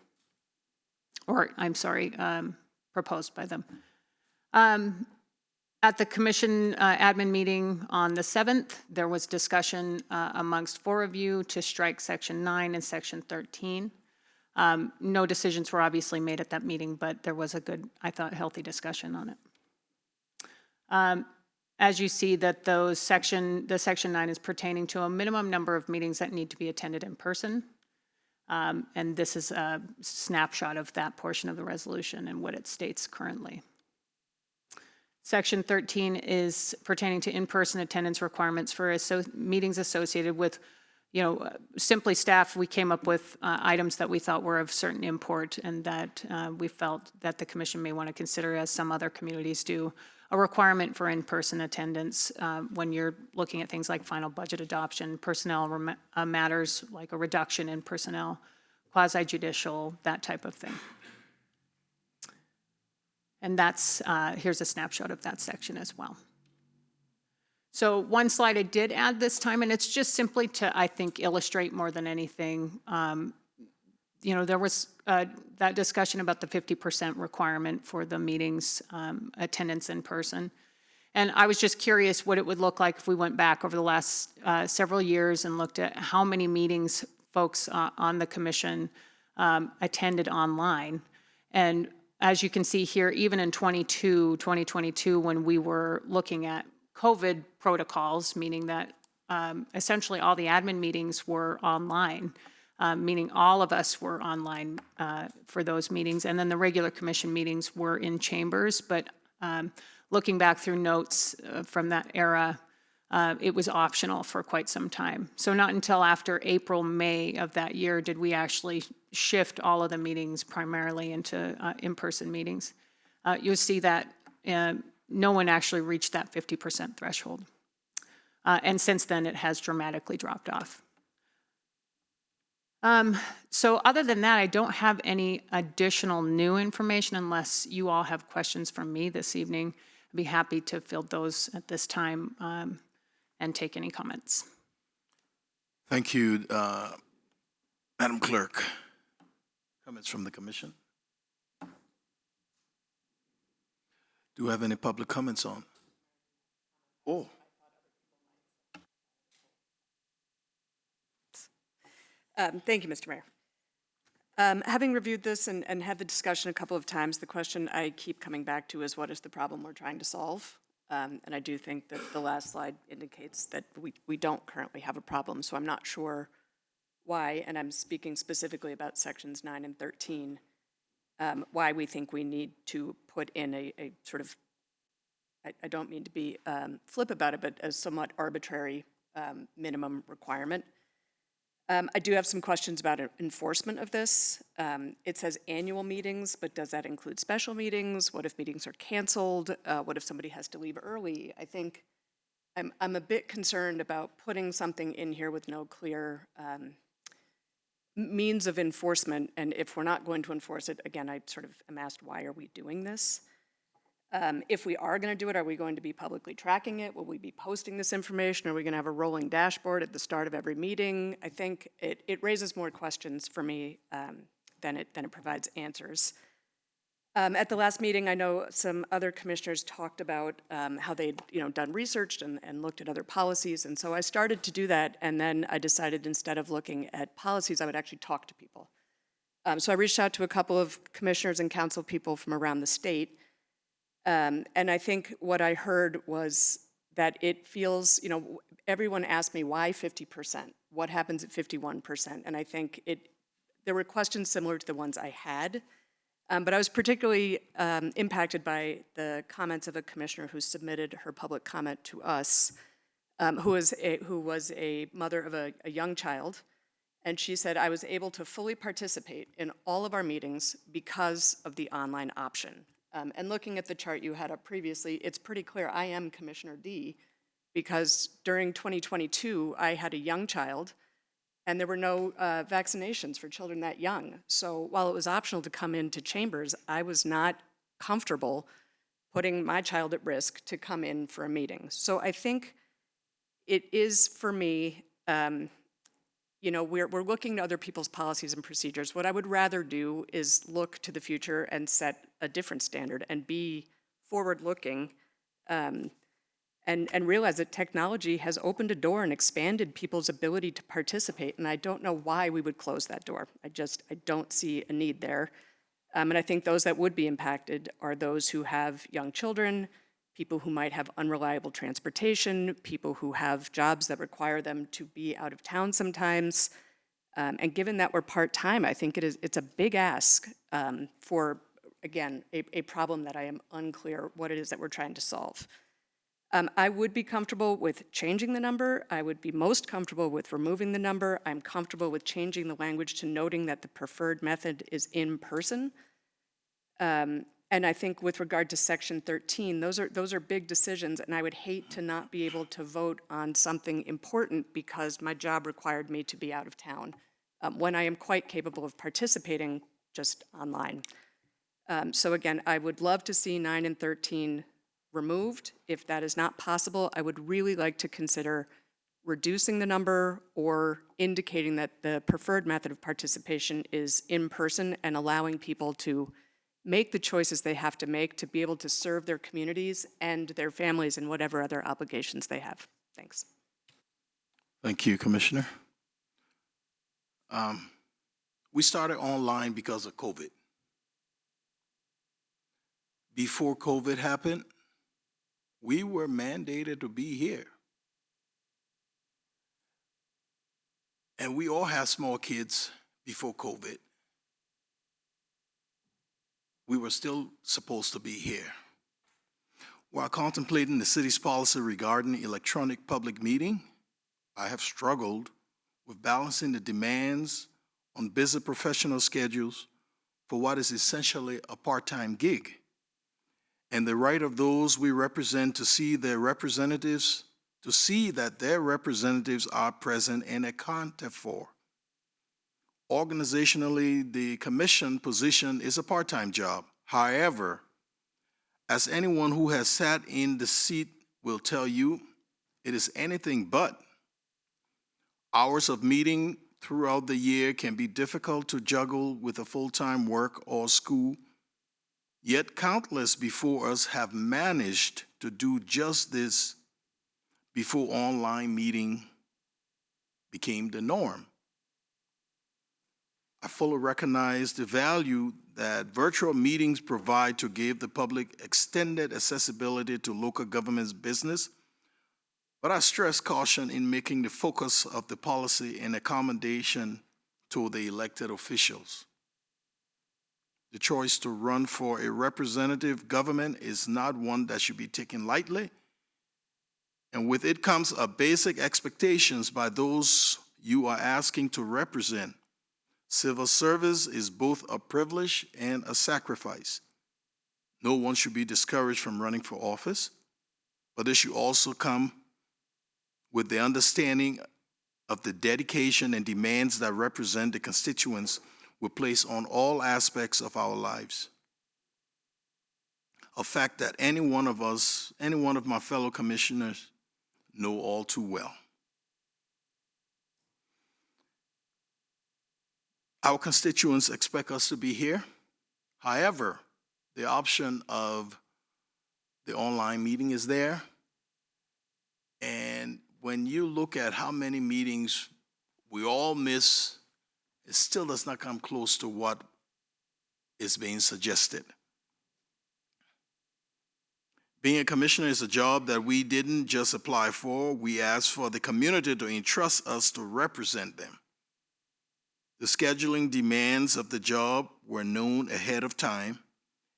Or, I'm sorry, proposed by them. At the commission admin meeting on the 7th, there was discussion amongst 4 of you to strike Section 9 and Section 13. No decisions were obviously made at that meeting, but there was a good, I thought, healthy discussion on it. As you see that the Section 9 is pertaining to a minimum number of meetings that need to be attended in person. And this is a snapshot of that portion of the resolution and what it states currently. Section 13 is pertaining to in-person attendance requirements for meetings associated with, simply staff. We came up with items that we thought were of certain import and that we felt that the commission may want to consider, as some other communities do, a requirement for in-person attendance when you're looking at things like final budget adoption, personnel matters like a reduction in personnel, quasi-judicial, that type of thing. And that's, here's a snapshot of that section as well. So one slide I did add this time, and it's just simply to, I think, illustrate more than anything. There was that discussion about the 50% requirement for the meetings attendance in person. And I was just curious what it would look like if we went back over the last several years and looked at how many meetings folks on the commission attended online. And as you can see here, even in 2022, when we were looking at COVID protocols, meaning that essentially all the admin meetings were online, meaning all of us were online for those meetings, and then the regular commission meetings were in chambers. But looking back through notes from that era, it was optional for quite some time. So not until after April, May of that year did we actually shift all of the meetings primarily into in-person meetings. You'll see that no one actually reached that 50% threshold. And since then, it has dramatically dropped off. So other than that, I don't have any additional new information unless you all have questions from me this evening. I'd be happy to field those at this time and take any comments. Thank you, Madam Clerk. Comments from the commission? Do we have any public comments on? Oh. Thank you, Mr. Mayor. Having reviewed this and had the discussion a couple of times, the question I keep coming back to is what is the problem we're trying to solve? And I do think that the last slide indicates that we don't currently have a problem, so I'm not sure why, and I'm speaking specifically about sections 9 and 13, why we think we need to put in a sort of, I don't mean to be flip about it, but a somewhat arbitrary minimum requirement. I do have some questions about enforcement of this. It says annual meetings, but does that include special meetings? What if meetings are canceled? What if somebody has to leave early? I think I'm a bit concerned about putting something in here with no clear means of enforcement, and if we're not going to enforce it, again, I sort of am asked, why are we doing this? If we are going to do it, are we going to be publicly tracking it? Will we be posting this information? Are we going to have a rolling dashboard at the start of every meeting? I think it raises more questions for me than it provides answers. At the last meeting, I know some other commissioners talked about how they'd done research and looked at other policies, and so I started to do that, and then I decided instead of looking at policies, I would actually talk to people. So I reached out to a couple of commissioners and council people from around the state, and I think what I heard was that it feels, everyone asked me, why 50%? What happens at 51%? And I think there were questions similar to the ones I had, but I was particularly impacted by the comments of a commissioner who submitted her public comment to us, who was a mother of a young child, and she said, I was able to fully participate in all of our meetings because of the online option. And looking at the chart you had up previously, it's pretty clear I am Commissioner D, because during 2022, I had a young child, and there were no vaccinations for children that young. So while it was optional to come into chambers, I was not comfortable putting my child at risk to come in for a meeting. So I think it is, for me, you know, we're looking to other people's policies and procedures. What I would rather do is look to the future and set a different standard and be forward-looking, and realize that technology has opened a door and expanded people's ability to participate, and I don't know why we would close that door. I don't see a need there. And I think those that would be impacted are those who have young children, people who might have unreliable transportation, people who have jobs that require them to be out of town sometimes. And given that we're part-time, I think it's a big ask for, again, a problem that I am unclear what it is that we're trying to solve. I would be comfortable with changing the number. I would be most comfortable with removing the number. I'm comfortable with changing the language to noting that the preferred method is in person. And I think with regard to Section 13, those are big decisions, and I would hate to not be able to vote on something important because my job required me to be out of town, when I am quite capable of participating just online. So again, I would love to see 9 and 13 removed. If that is not possible, I would really like to consider reducing the number or indicating that the preferred method of participation is in person and allowing people to make the choices they have to make to be able to serve their communities and their families and whatever other obligations they have. Thanks. Thank you, Commissioner. We started online because of COVID. Before COVID happened, we were mandated to be here. And we all have small kids before COVID. We were still supposed to be here. While contemplating the city's policy regarding electronic public meeting, I have struggled with balancing the demands on busy professional schedules for what is essentially a part-time gig, and the right of those we represent to see that their representatives are present and accounted for. Organizationally, the commission position is a part-time job. However, as anyone who has sat in the seat will tell you, it is anything but. Hours of meeting throughout the year can be difficult to juggle with a full-time work or school. Yet countless before us have managed to do just this before online meeting became the norm. I fully recognize the value that virtual meetings provide to give the public extended accessibility to local government's business, but I stress caution in making the focus of the policy an accommodation to the elected officials. The choice to run for a representative government is not one that should be taken lightly, and with it comes a basic expectations by those you are asking to represent. Civil service is both a privilege and a sacrifice. No one should be discouraged from running for office, but it should also come with the understanding of the dedication and demands that represent the constituents we place on all aspects of our lives. A fact that any one of my fellow commissioners know all too well. Our constituents expect us to be here. However, the option of the online meeting is there. And when you look at how many meetings we all miss, it still does not come close to what is being suggested. Being a commissioner is a job that we didn't just apply for. We asked for the community to entrust us to represent them. The scheduling demands of the job were known ahead of time,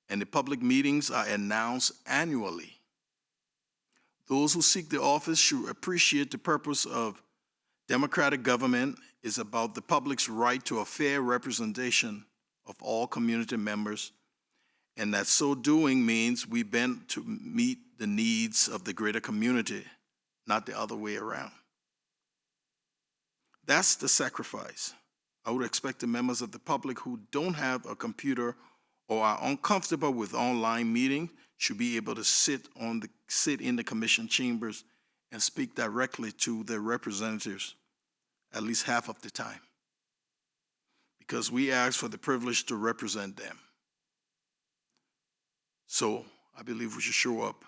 and the public meetings are announced annually. Those who seek the office should appreciate the purpose of democratic government is about the public's right to a fair representation of all community members, and that so doing means we bend to meet the needs of the greater community, not the other way around. That's the sacrifice. I would expect the members of the public who don't have a computer or are uncomfortable with online meeting should be able to sit in the commission chambers and speak directly to their representatives at least half of the time, because we ask for the privilege to represent them. So I believe we should show up.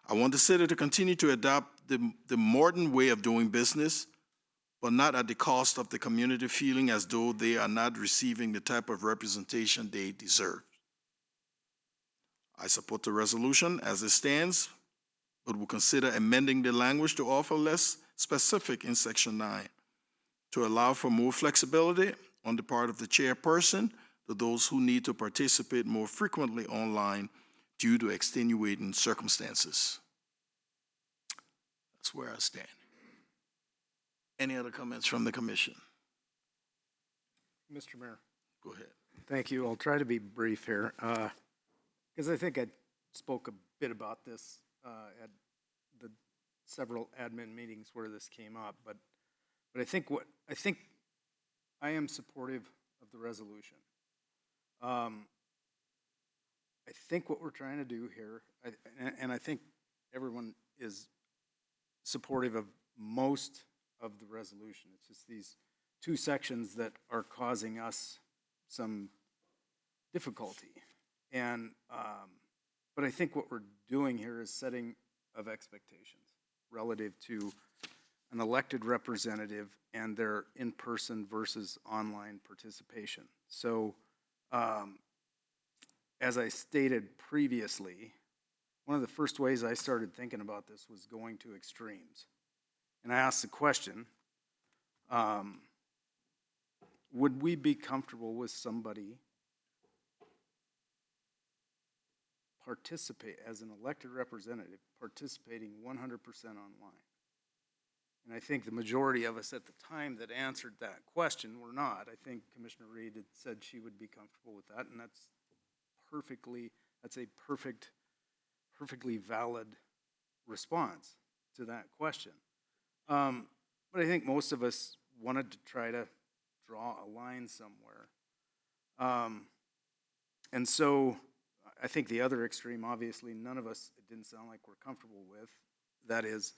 I want the city to continue to adopt the modern way of doing business, but not at the cost of the community feeling as though they are not receiving the type of representation they deserve. I support the resolution as it stands, but will consider amending the language to offer less specific in Section 9 to allow for more flexibility on the part of the chairperson to those who need to participate more frequently online due to extenuating circumstances. That's where I stand. Any other comments from the commission? Mr. Mayor. Go ahead. Thank you. I'll try to be brief here, because I think I spoke a bit about this at the several admin meetings where this came up, but I think I am supportive of the resolution. I think what we're trying to do here, and I think everyone is supportive of most of the resolution. It's just these two sections that are causing us some difficulty. And, but I think what we're doing here is setting of expectations relative to an elected representative and their in-person versus online participation. So, as I stated previously, one of the first ways I started thinking about this was going to extremes. And I asked the question, would we be comfortable with somebody participate as an elected representative, participating 100% online? And I think the majority of us at the time that answered that question were not. I think Commissioner Reed had said she would be comfortable with that, and that's a perfectly valid response to that question. But I think most of us wanted to try to draw a line somewhere. And so I think the other extreme, obviously, none of us, it didn't sound like we're comfortable with, that is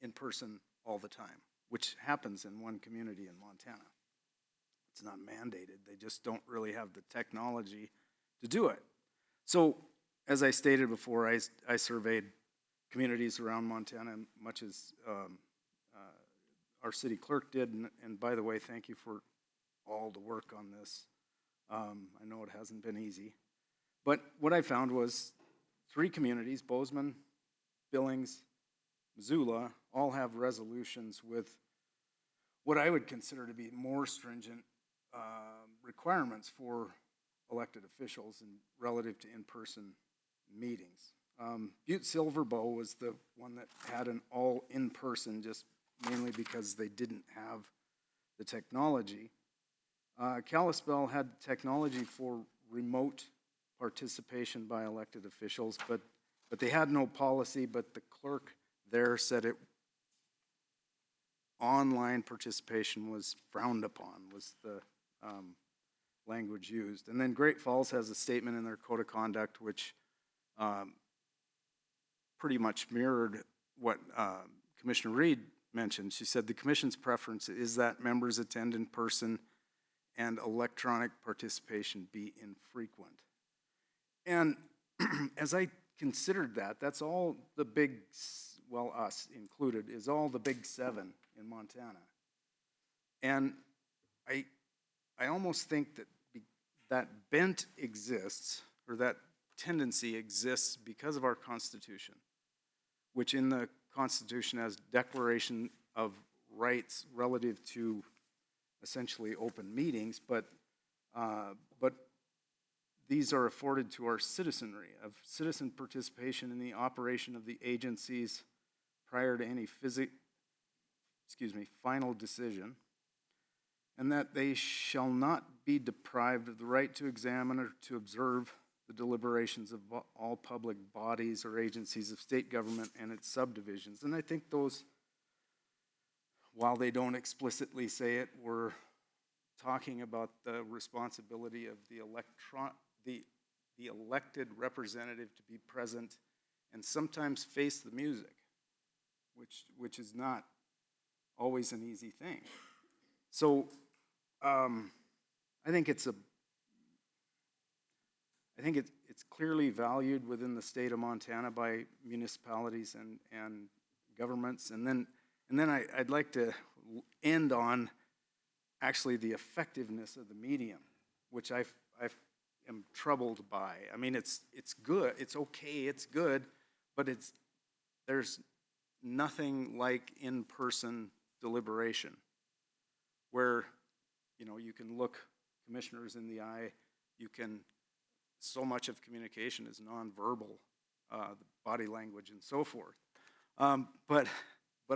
in person all the time, which happens in one community in Montana. It's not mandated. They just don't really have the technology to do it. So as I stated before, I surveyed communities around Montana, much as our city clerk did. And by the way, thank you for all the work on this. I know it hasn't been easy. But what I found was 3 communities, Bozeman, Billings, Missoula, all have resolutions with what I would consider to be more stringent requirements for elected officials and relative to in-person meetings. Butte Silver Bow was the one that had an all in-person, just mainly because they didn't have the technology. Kalispell had technology for remote participation by elected officials, but they had no policy, but the clerk there said online participation was frowned upon, was the language used. And then Great Falls has a statement in their code of conduct which pretty much mirrored what Commissioner Reed mentioned. She said the commission's preference is that members attend in person and electronic participation be infrequent. And as I considered that, that's all the big, well, us included, is all the big 7 in Montana. And I almost think that that bent exists, or that tendency exists because of our Constitution, which in the Constitution has declaration of rights relative to essentially open meetings, but these are afforded to our citizenry, of citizen participation in the operation of the agencies prior to any final decision, and that they shall not be deprived of the right to examine or to observe the deliberations of all public bodies or agencies of state government and its subdivisions. And I think those while they don't explicitly say it, we're talking about the responsibility of the elected representative to be present and sometimes face the music, which is not always an easy thing. So I think it's clearly valued within the state of Montana by municipalities and governments. And then I'd like to end on actually the effectiveness of the medium, which I am troubled by. I mean, it's good, it's okay, it's good, but there's nothing like in-person deliberation where, you know, you can look commissioners in the eye, so much of communication is nonverbal, the body language and so forth. But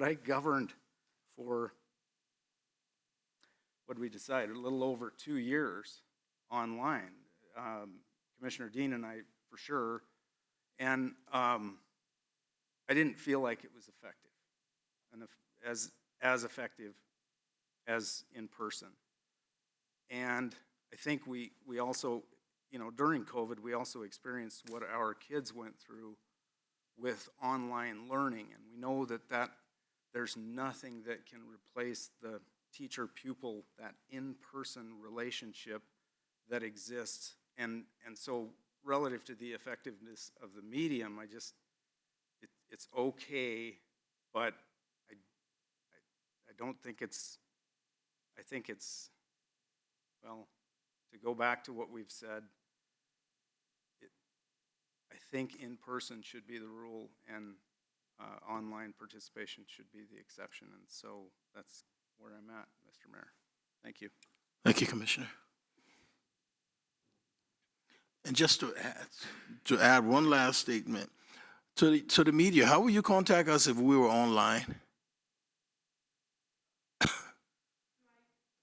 I governed for, what did we decide, a little over 2 years online. Commissioner Dean and I, for sure. And I didn't feel like it was effective, and as effective as in person. And I think we also, you know, during COVID, we also experienced what our kids went through with online learning. And we know that there's nothing that can replace the teacher-pupil, that in-person relationship that exists. And so relative to the effectiveness of the medium, it's okay, but I don't think I think it's, well, to go back to what we've said, I think in-person should be the rule and online participation should be the exception. And so that's where I'm at, Mr. Mayor. Thank you. Thank you, Commissioner. And just to add one last statement, to the media, how will you contact us if we were online?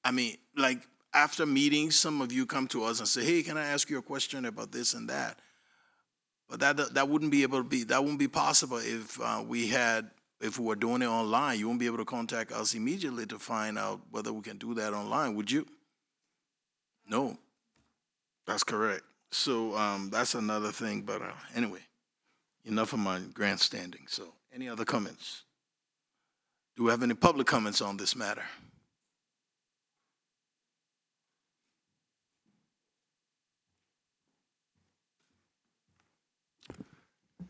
I mean, like after meetings, some of you come to us and say, hey, can I ask you a question about this and that? But that wouldn't be possible if if we were doing it online. You won't be able to contact us immediately to find out whether we can do that online, would you? No, that's correct. So that's another thing, but anyway, enough of my grandstanding. So any other comments? Do we have any public comments on this matter?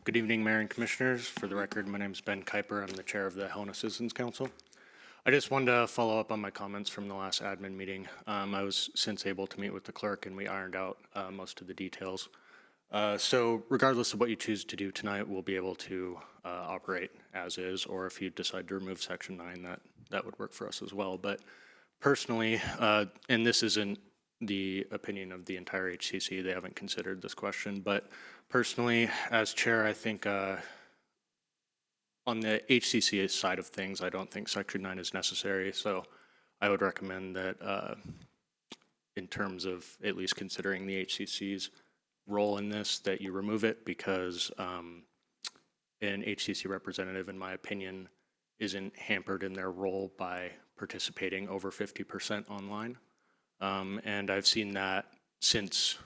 Good evening, Mayor and Commissioners. For the record, my name is Ben Kuiper. I'm the chair of the Helena Citizens Council. I just wanted to follow up on my comments from the last admin meeting. I was since able to meet with the clerk and we ironed out most of the details. So regardless of what you choose to do tonight, we'll be able to operate as is, or if you decide to remove Section 9, that would work for us as well. But personally, and this isn't the opinion of the entire HCC, they haven't considered this question, but personally, as chair, I think on the HCC side of things, I don't think Section 9 is necessary. So I would recommend that in terms of at least considering the HCC's role in this, that you remove it, because an HCC representative, in my opinion, isn't hampered in their role by participating over 50% online. And I've seen that since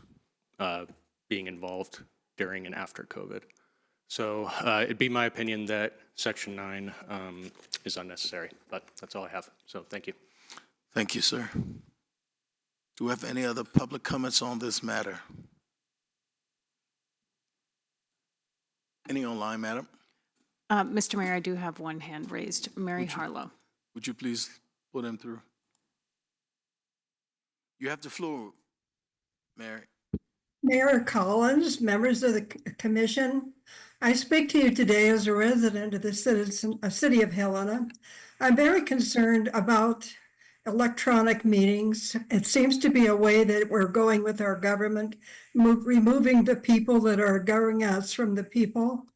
being involved during and after COVID. So it'd be my opinion that Section 9 is unnecessary, but that's all I have. So thank you. Thank you, sir. Do we have any other public comments on this matter? Any online, madam? Mr. Mayor, I do have one hand raised. Mary Harlow. Would you please put him through? You have the floor, Mary. Mayor Collins, members of the commission, I speak to you today as a resident of the city of Helena. I'm very concerned about electronic meetings. It seems to be a way that we're going with our government, removing the people that are governing us from the people.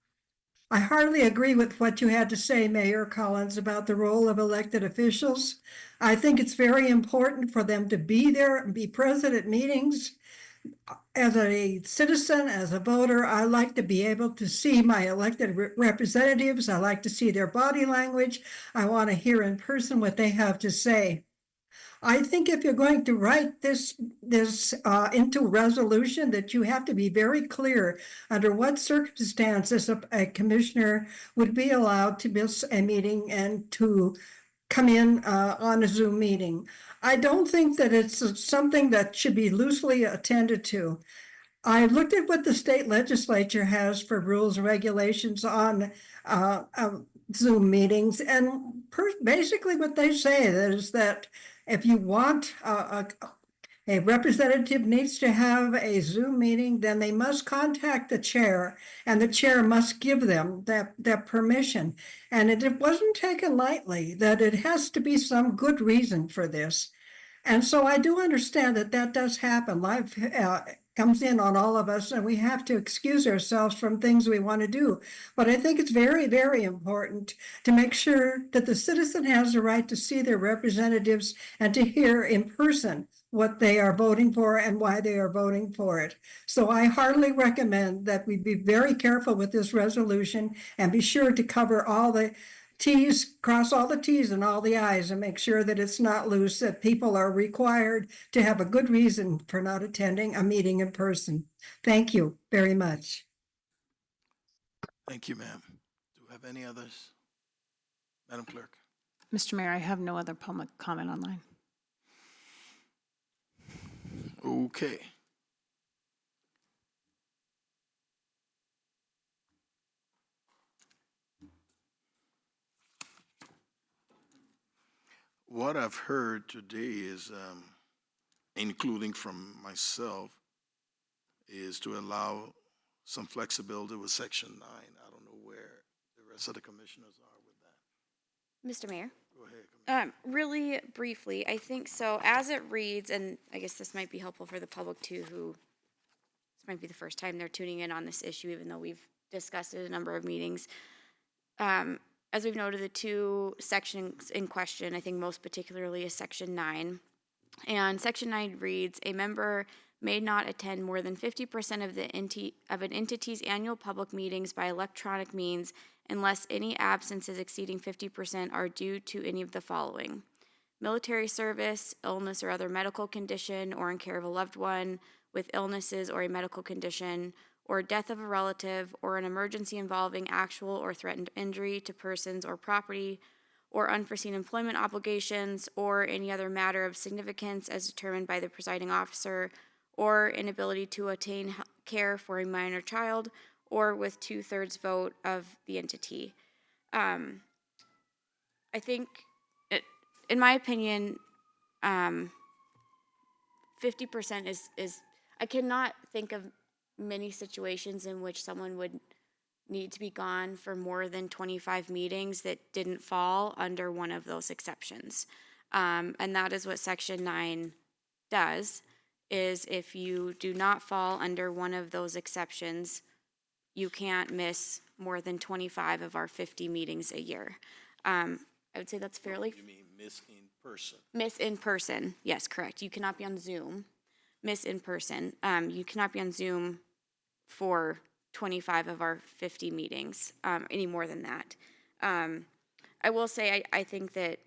I hardly agree with what you had to say, Mayor Collins, about the role of elected officials. I think it's very important for them to be there and be present at meetings. As a citizen, as a voter, I like to be able to see my elected representatives. I like to see their body language. I want to hear in person what they have to say. I think if you're going to write this into resolution, that you have to be very clear under what circumstances a commissioner would be allowed to miss a meeting and to come in on a Zoom meeting. I don't think that it's something that should be loosely attended to. I looked at what the state legislature has for rules and regulations on Zoom meetings, and basically what they say is that if you want a representative needs to have a Zoom meeting, then they must contact the chair, and the chair must give them that permission. And it wasn't taken lightly, that it has to be some good reason for this. And so I do understand that that does happen. Life comes in on all of us, and we have to excuse ourselves from things we want to do. But I think it's very, very important to make sure that the citizen has the right to see their representatives and to hear in person what they are voting for and why they are voting for it. So I heartily recommend that we be very careful with this resolution and be sure to cover all the T's, cross all the T's and all the I's, and make sure that it's not loose, that people are required to have a good reason for not attending a meeting in person. Thank you very much. Thank you, ma'am. Do we have any others? Madam Clerk? Mr. Mayor, I have no other public comment online. Okay. What I've heard today is, including from myself, is to allow some flexibility with Section 9. I don't know where the rest of the commissioners are with that. Mr. Mayor? Go ahead. Really briefly, I think so as it reads, and I guess this might be helpful for the public too, who this might be the first time they're tuning in on this issue, even though we've discussed it at a number of meetings. As we've noted, the two sections in question, I think most particularly is Section 9. And Section 9 reads, a member may not attend more than 50% of an entity's annual public meetings by electronic means unless any absences exceeding 50% are due to any of the following: military service, illness or other medical condition, or in care of a loved one with illnesses or a medical condition, or death of a relative, or an emergency involving actual or threatened injury to persons or property, or unforeseen employment obligations, or any other matter of significance as determined by the presiding officer, or inability to attain care for a minor child, or with 2/3 vote of the entity. I think, in my opinion, 50% is, I cannot think of many situations in which someone would need to be gone for more than 25 meetings that didn't fall under one of those exceptions. And that is what Section 9 does, is if you do not fall under one of those exceptions, you can't miss more than 25 of our 50 meetings a year. I would say that's fairly... You mean miss in person? Miss in person, yes, correct. You cannot be on Zoom. Miss in person. You cannot be on Zoom for 25 of our 50 meetings, any more than that. I will say, I think that,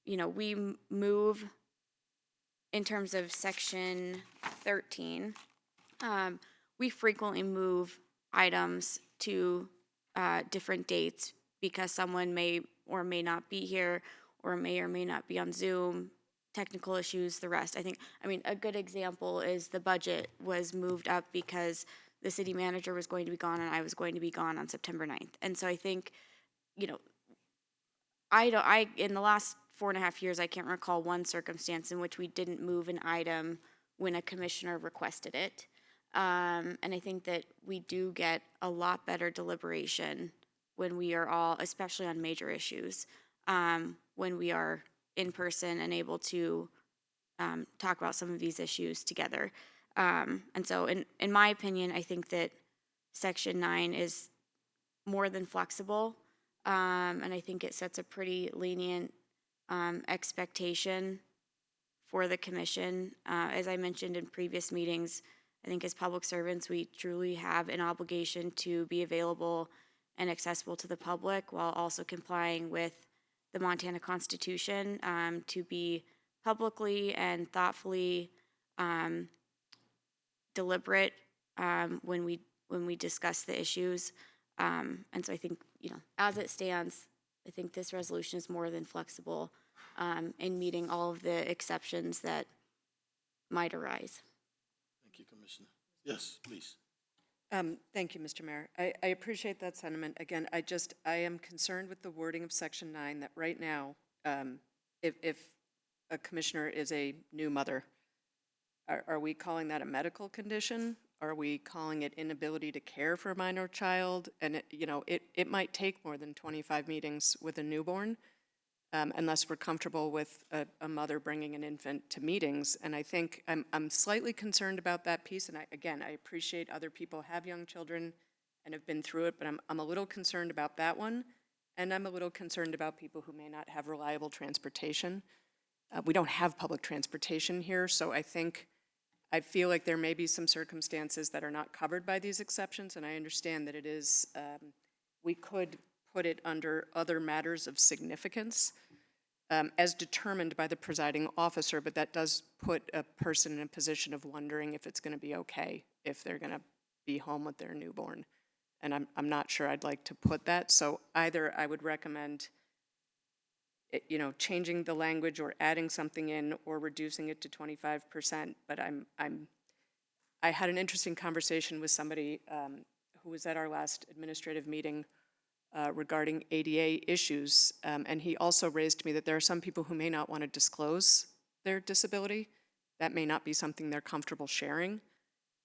we move in terms of Section 13, we frequently move items to different dates because someone may or may not be here, or may not be on Zoom, technical issues, the rest. I mean, a good example is the budget was moved up because the city manager was going to be gone and I was going to be gone on September 9th. And so I think, in the last 4.5 years, I can't recall one circumstance in which we didn't move an item when a commissioner requested it. And I think that we do get a lot better deliberation when we are all, especially on major issues, when we are in person and able to talk about some of these issues together. And so in my opinion, I think that Section 9 is more than flexible, and I think it sets a pretty lenient expectation for the commission. As I mentioned in previous meetings, I think as public servants, we truly have an obligation to be available and accessible to the public while also complying with the Montana Constitution, to be publicly and thoughtfully deliberate when we discuss the issues. And so I think, as it stands, I think this resolution is more than flexible in meeting all of the exceptions that might arise. Thank you, Commissioner. Yes, please. Thank you, Mr. Mayor. I appreciate that sentiment. Again, I am concerned with the wording of Section 9 that right now, if a commissioner is a new mother, are we calling that a medical condition? Are we calling it inability to care for a minor child? And it might take more than 25 meetings with a newborn, unless we're comfortable with a mother bringing an infant to meetings. And I think I'm slightly concerned about that piece. And I appreciate other people have young children and have been through it, but I'm a little concerned about that one. And I'm a little concerned about people who may not have reliable transportation. We don't have public transportation here, so I feel like there may be some circumstances that are not covered by these exceptions, and I understand that it is, we could put it under other matters of significance as determined by the presiding officer, but that does put a person in a position of wondering if it's going to be okay if they're going to be home with their newborn. And I'm not sure I'd like to put that, so either I would recommend changing the language or adding something in or reducing it to 25%, but I had an interesting conversation with somebody who was at our last administrative meeting regarding ADA issues, and he also raised to me that there are some people who may not want to disclose their disability. That may not be something they're comfortable sharing.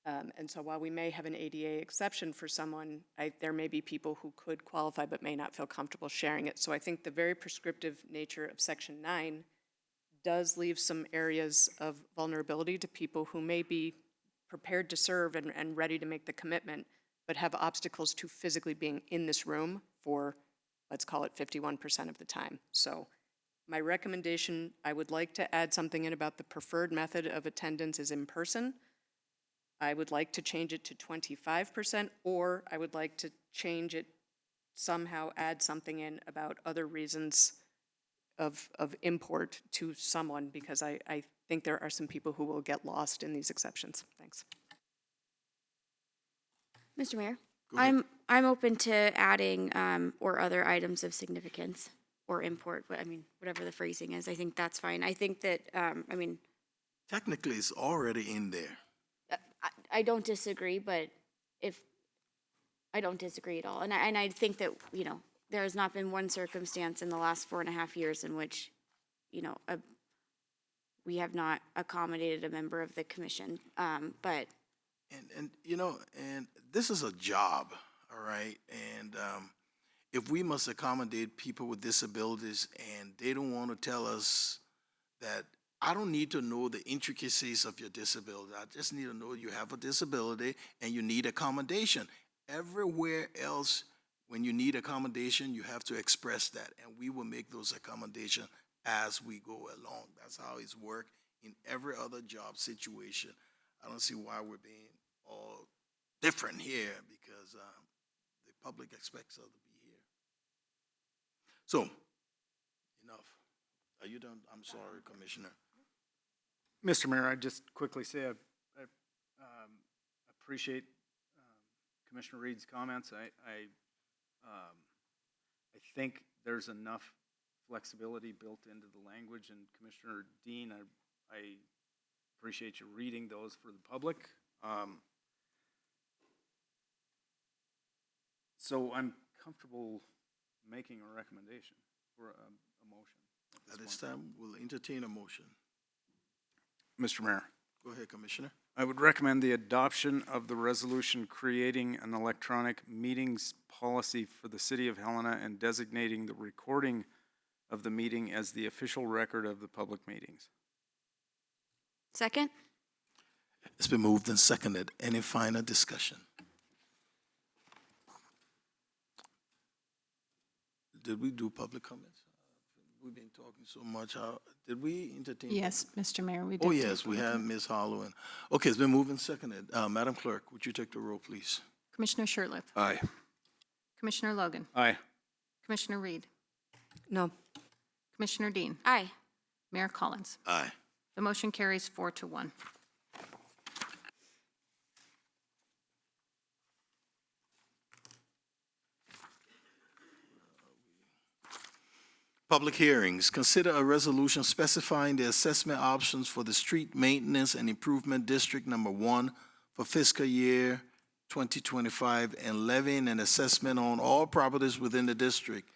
And so while we may have an ADA exception for someone, there may be people who could qualify but may not feel comfortable sharing it. So I think the very prescriptive nature of Section 9 does leave some areas of vulnerability to people who may be prepared to serve and ready to make the commitment, but have obstacles to physically being in this room for, let's call it 51% of the time. So my recommendation, I would like to add something in about the preferred method of attendance is in person. I would like to change it to 25%, or I would like to change it somehow, add something in about other reasons of import to someone, because I think there are some people who will get lost in these exceptions. Thanks. Mr. Mayor, I'm open to adding or other items of significance or import, but whatever the phrasing is, I think that's fine. I think that, Technically, it's already in there. I don't disagree, but I don't disagree at all. And I think that, there has not been one circumstance in the last 4.5 years in which, we have not accommodated a member of the commission. But And this is a job, all right? And if we must accommodate people with disabilities and they don't want to tell us that, I don't need to know the intricacies of your disability. I just need to know you have a disability and you need accommodation. Everywhere else, when you need accommodation, you have to express that, and we will make those accommodations as we go along. That's how it's worked in every other job situation. I don't see why we're being all different here, because the public expects us to be here. So, enough. Are you done? I'm sorry, Commissioner. Mr. Mayor, I'd just quickly say I appreciate Commissioner Reed's comments. I think there's enough flexibility built into the language, and Commissioner Dean, I appreciate you reading those for the public. So I'm comfortable making a recommendation for a motion. At this time, we'll entertain a motion. Mr. Mayor, Go ahead, Commissioner. I would recommend the adoption of the resolution creating an electronic meetings policy for the city of Helena and designating the recording of the meeting as the official record of the public meetings. second? It's been moved and seconded. Any final discussion? Did we do public comments? We've been talking so much. Did we entertain? Yes, Mr. Mayor, we did. Oh, yes, we have Ms. Hollow. Okay, it's been moved and seconded. Madam Clerk, would you take the roll, please? Commissioner Shertliff, Aye. Commissioner Logan, Aye. Commissioner Reed, No. Commissioner Dean, Aye. Mayor Collins. Aye. The motion carries 4-1. Public hearings. Consider a resolution specifying the assessment options for the Street Maintenance and Improvement District Number 1 for fiscal year 2025 and levying an assessment on all properties within the district.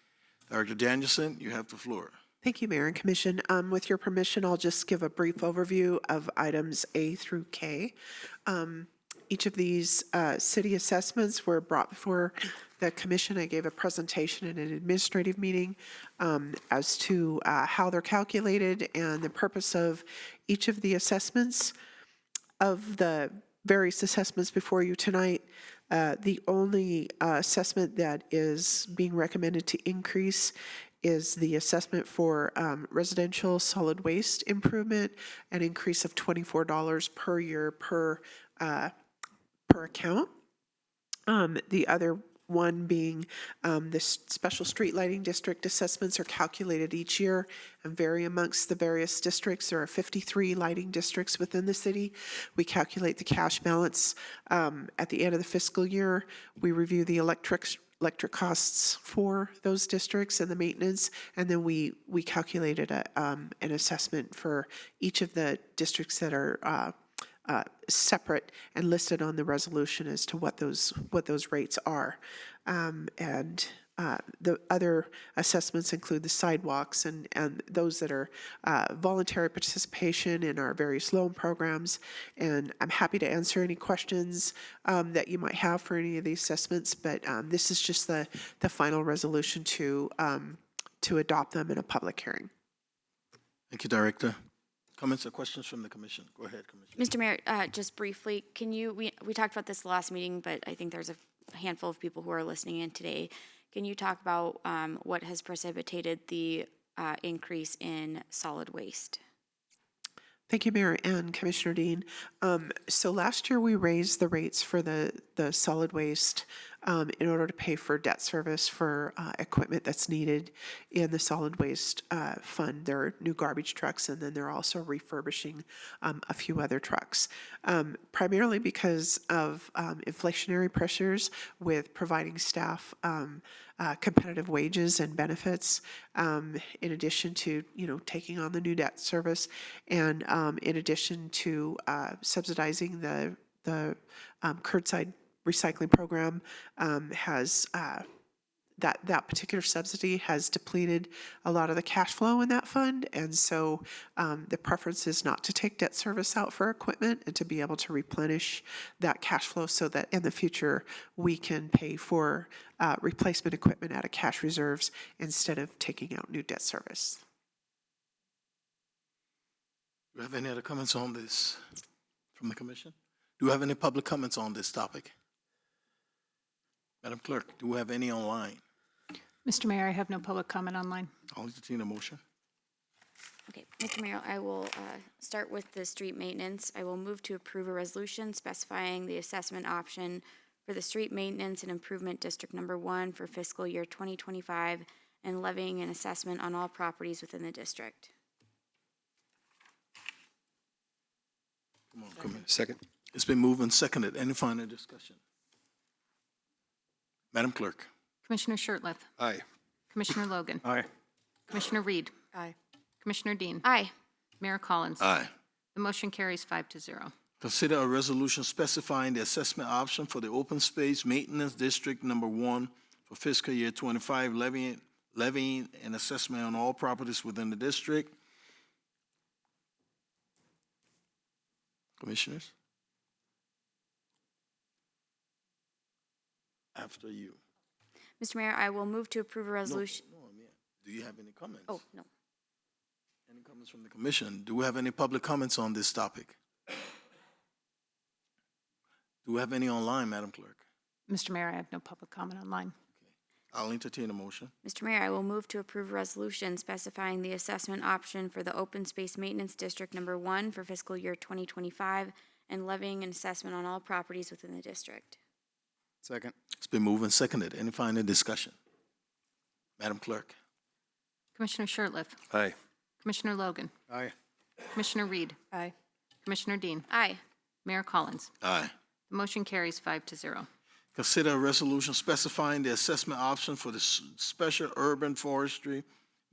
Director Danielson, you have the floor. Thank you, Mayor and Commission. With your permission, I'll just give a brief overview of items A through K. Each of these city assessments were brought before the commission. I gave a presentation in an administrative meeting as to how they're calculated and the purpose of each of the assessments. Of the various assessments before you tonight, the only assessment that is being recommended to increase is the assessment for residential solid waste improvement, an increase of $24 per year per account. The other one being the special street lighting district assessments are calculated each year and vary amongst the various districts. There are 53 lighting districts within the city. We calculate the cash balance at the end of the fiscal year. We review the electric costs for those districts and the maintenance, and then we calculated an assessment for each of the districts that are separate and listed on the resolution as to what those rates are. The other assessments include the sidewalks and those that are voluntary participation in our various loan programs. And I'm happy to answer any questions that you might have for any of these assessments, but this is just the final resolution to adopt them in a public hearing. Thank you, Director. Comments or questions from the commission? Go ahead, Commissioner. Mr. Mayor, just briefly, we talked about this last meeting, but I think there's a handful of people who are listening in today. Can you talk about what has precipitated the increase in solid waste? Thank you, Mayor and Commissioner Dean. So last year we raised the rates for the solid waste in order to pay for debt service for equipment that's needed in the solid waste fund. There are new garbage trucks, and then they're also refurbishing a few other trucks, primarily because of inflationary pressures with providing staff competitive wages and benefits, in addition to taking on the new debt service, and in addition to subsidizing the curbside recycling program has that particular subsidy has depleted a lot of the cash flow in that fund, and so the preference is not to take debt service out for equipment and to be able to replenish that cash flow so that in the future we can pay for replacement equipment out of cash reserves instead of taking out new debt service. Do you have any other comments on this from the commission? Do you have any public comments on this topic? Madam Clerk, do we have any online? Mr. Mayor, I have no public comment online. I'll entertain a motion. Okay, Mr. Mayor, I will start with the street maintenance. I will move to approve a resolution specifying the assessment option for the Street Maintenance and Improvement District Number 1 for fiscal year 2025 and levying an assessment on all properties within the district. Come on. Second. It's been moved and seconded. Any final discussion? Madam Clerk. Commissioner Shertliff, Aye. Commissioner Logan, Aye. Commissioner Reed, Aye. Commissioner Dean, Aye. Mayor Collins. Aye. The motion carries 5-0. Consider a resolution specifying the assessment option for the Open Space Maintenance District Number 1 for fiscal year 25, levying an assessment on all properties within the district. Commissioners? After you. Mr. Mayor, I will move to approve a resolution. No, I mean, do you have any comments? Oh, no. Any comments from the commission? Do we have any public comments on this topic? Do we have any online, Madam Clerk? Mr. Mayor, I have no public comment online. I'll entertain a motion. Mr. Mayor, I will move to approve a resolution specifying the assessment option for the Open Space Maintenance District Number 1 for fiscal year 2025 and levying an assessment on all properties within the district. Second. It's been moved and seconded. Any final discussion? Madam Clerk? Commissioner Shertliff, Aye. Commissioner Logan, Aye. Commissioner Reed, Aye. Commissioner Dean, Aye. Mayor Collins. Aye. The motion carries 5-0. Consider a resolution specifying the assessment option for the Special Urban Forestry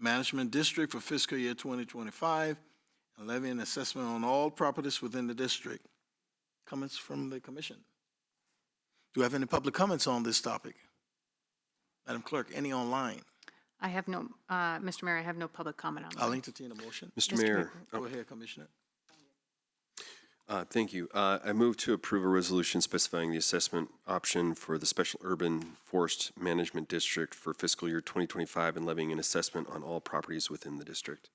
Management District for fiscal year 2025 and levying an assessment on all properties within the district. Comments from the commission? Do you have any public comments on this topic? Madam Clerk, any online? I have no, Mr. Mayor, I have no public comment on I'll that. entertain a motion. Mr. Mayor. Go ahead, Commissioner. Thank you. I move to approve a resolution specifying the assessment option for the Special Urban Forest Management District for fiscal year 2025 and levying an assessment on all properties within the district.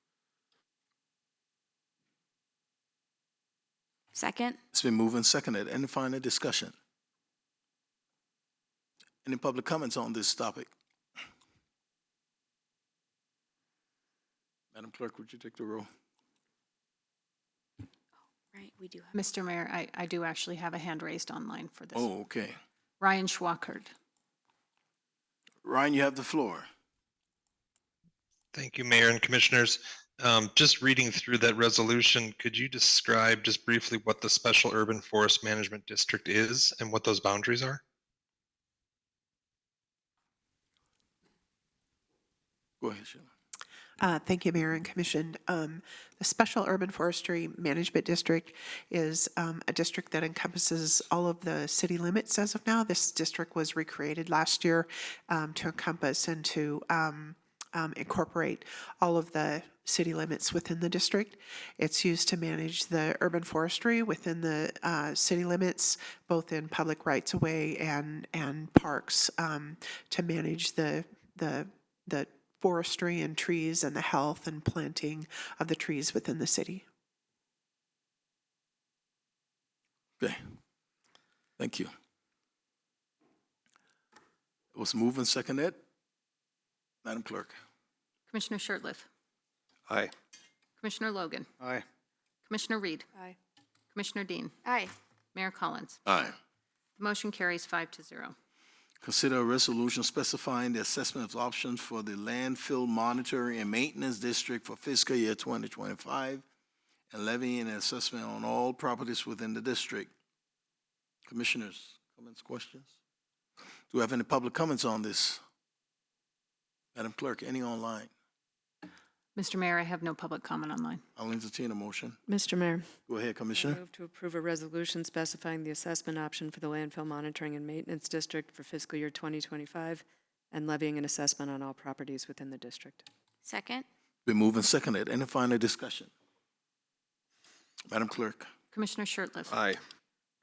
Second? It's been moved and seconded. Any final discussion? Any public comments on this topic? Madam Clerk, would you take the roll? Right, we do have. Mr. Mayor, I do actually have a hand raised online for this. Oh, okay. Ryan Schwackert. Ryan, you have the floor. Thank you, Mayor and Commissioners. Just reading through that resolution, could you describe just briefly what the Special Urban Forest Management District is and what those boundaries are? Go ahead, Sheila. Thank you, Mayor and Commission. The Special Urban Forestry Management District is a district that encompasses all of the city limits as of now. This district was recreated last year to encompass and to incorporate all of the city limits within the district. It's used to manage the urban forestry within the city limits, both in public rights-of-way and parks, to manage the forestry and trees and the health and planting of the trees within the city. Okay. Thank you. It was moved and seconded. Madam Clerk? Commissioner Shertliff, Aye. Commissioner Logan, Aye. Commissioner Reed, Aye. Commissioner Dean, Aye. Mayor Collins. Aye. The motion carries 5-0. Consider a resolution specifying the assessment of options for the landfill monitoring and maintenance district for fiscal year 2025 and levying an assessment on all properties within the district. Commissioners, comments, questions? Do we have any public comments on this? Madam Clerk, any online? Mr. Mayor, I have no public comment online. I'll entertain a motion. Mr. Mayor. Go ahead, I Commissioner. move to approve a resolution specifying the assessment option for the landfill monitoring and maintenance district for fiscal year 2025 and levying an assessment on all properties within the district. Second? Been moved and seconded. Any final discussion? Madam Clerk? Commissioner Shertliff, Aye.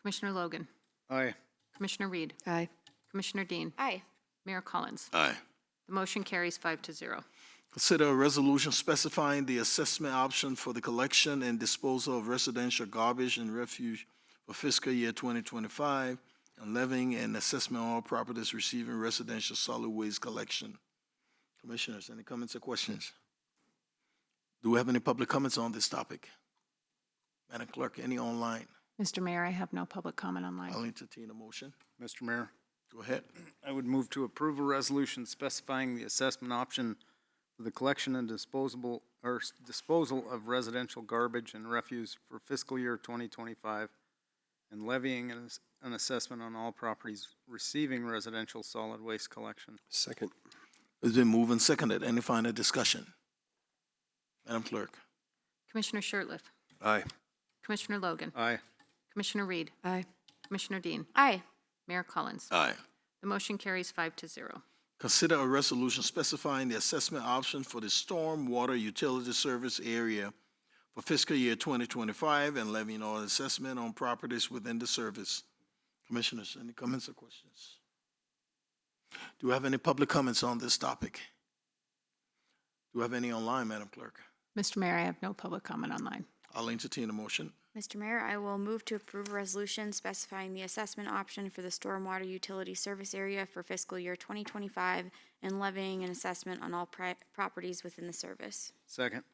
Commissioner Logan, Aye. Commissioner Reed, Aye. Commissioner Dean, Aye. Mayor Collins. Aye. The motion carries 5-0. Consider a resolution specifying the assessment option for the collection and disposal of residential garbage and refuse for fiscal year 2025 and levying an assessment on all properties receiving residential solid waste collection. Commissioners, any comments or questions? Do we have any public comments on this topic? Madam Clerk, any online? Mr. Mayor, I have no public comment online. I'll entertain a motion. Mr. Mayor, Go ahead. I would move to approve a resolution specifying the assessment option for the collection and disposal of residential garbage and refuse for fiscal year 2025 and levying an assessment on all properties receiving residential solid waste collection. Second. It's been moved and seconded. Any final discussion? Madam Clerk? Commissioner Shertliff, Aye. Commissioner Logan, Aye. Commissioner Reed, Aye. Commissioner Dean, Aye. Mayor Collins. Aye. The motion carries 5-0. Consider a resolution specifying the assessment option for the storm water utility service area for fiscal year 2025 and levying an assessment on properties within the service. Commissioners, any comments or questions? Do we have any public comments on this topic? Do we have any online, Madam Clerk? Mr. Mayor, I have no public comment online. I'll entertain a motion. Mr. Mayor, I will move to approve a resolution specifying the assessment option for the stormwater utility service area for fiscal year 2025 and levying an assessment on all properties within the service. Second.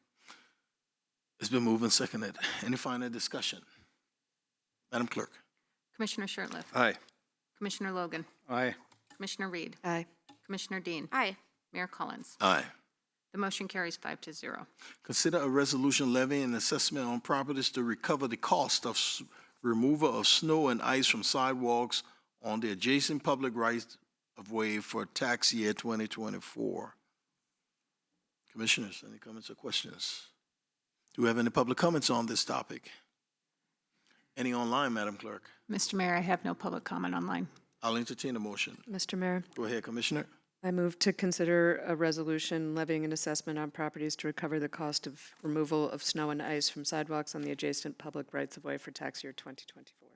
It's been moved and seconded. Any final discussion? Madam Clerk? Commissioner Shertliff. Aye. Commissioner Logan. Aye. Commissioner Reed. Aye. Commissioner Dean. Aye. Mayor Collins. Aye. The motion carries 5-0. Consider a resolution levying an assessment on properties to recover the cost of removal of snow and ice from sidewalks on the adjacent public rights of way for tax year 2024. Commissioners, any comments or questions? Do we have any public comments on this topic? Any online, Madam Clerk? Mr. Mayor, I have no public comment online. I'll entertain a motion. Mr. Mayor, Go ahead, Commissioner. I move to consider a resolution levying an assessment on properties to recover the cost of removal of snow and ice from sidewalks on the adjacent public rights-of-way for tax year 2024.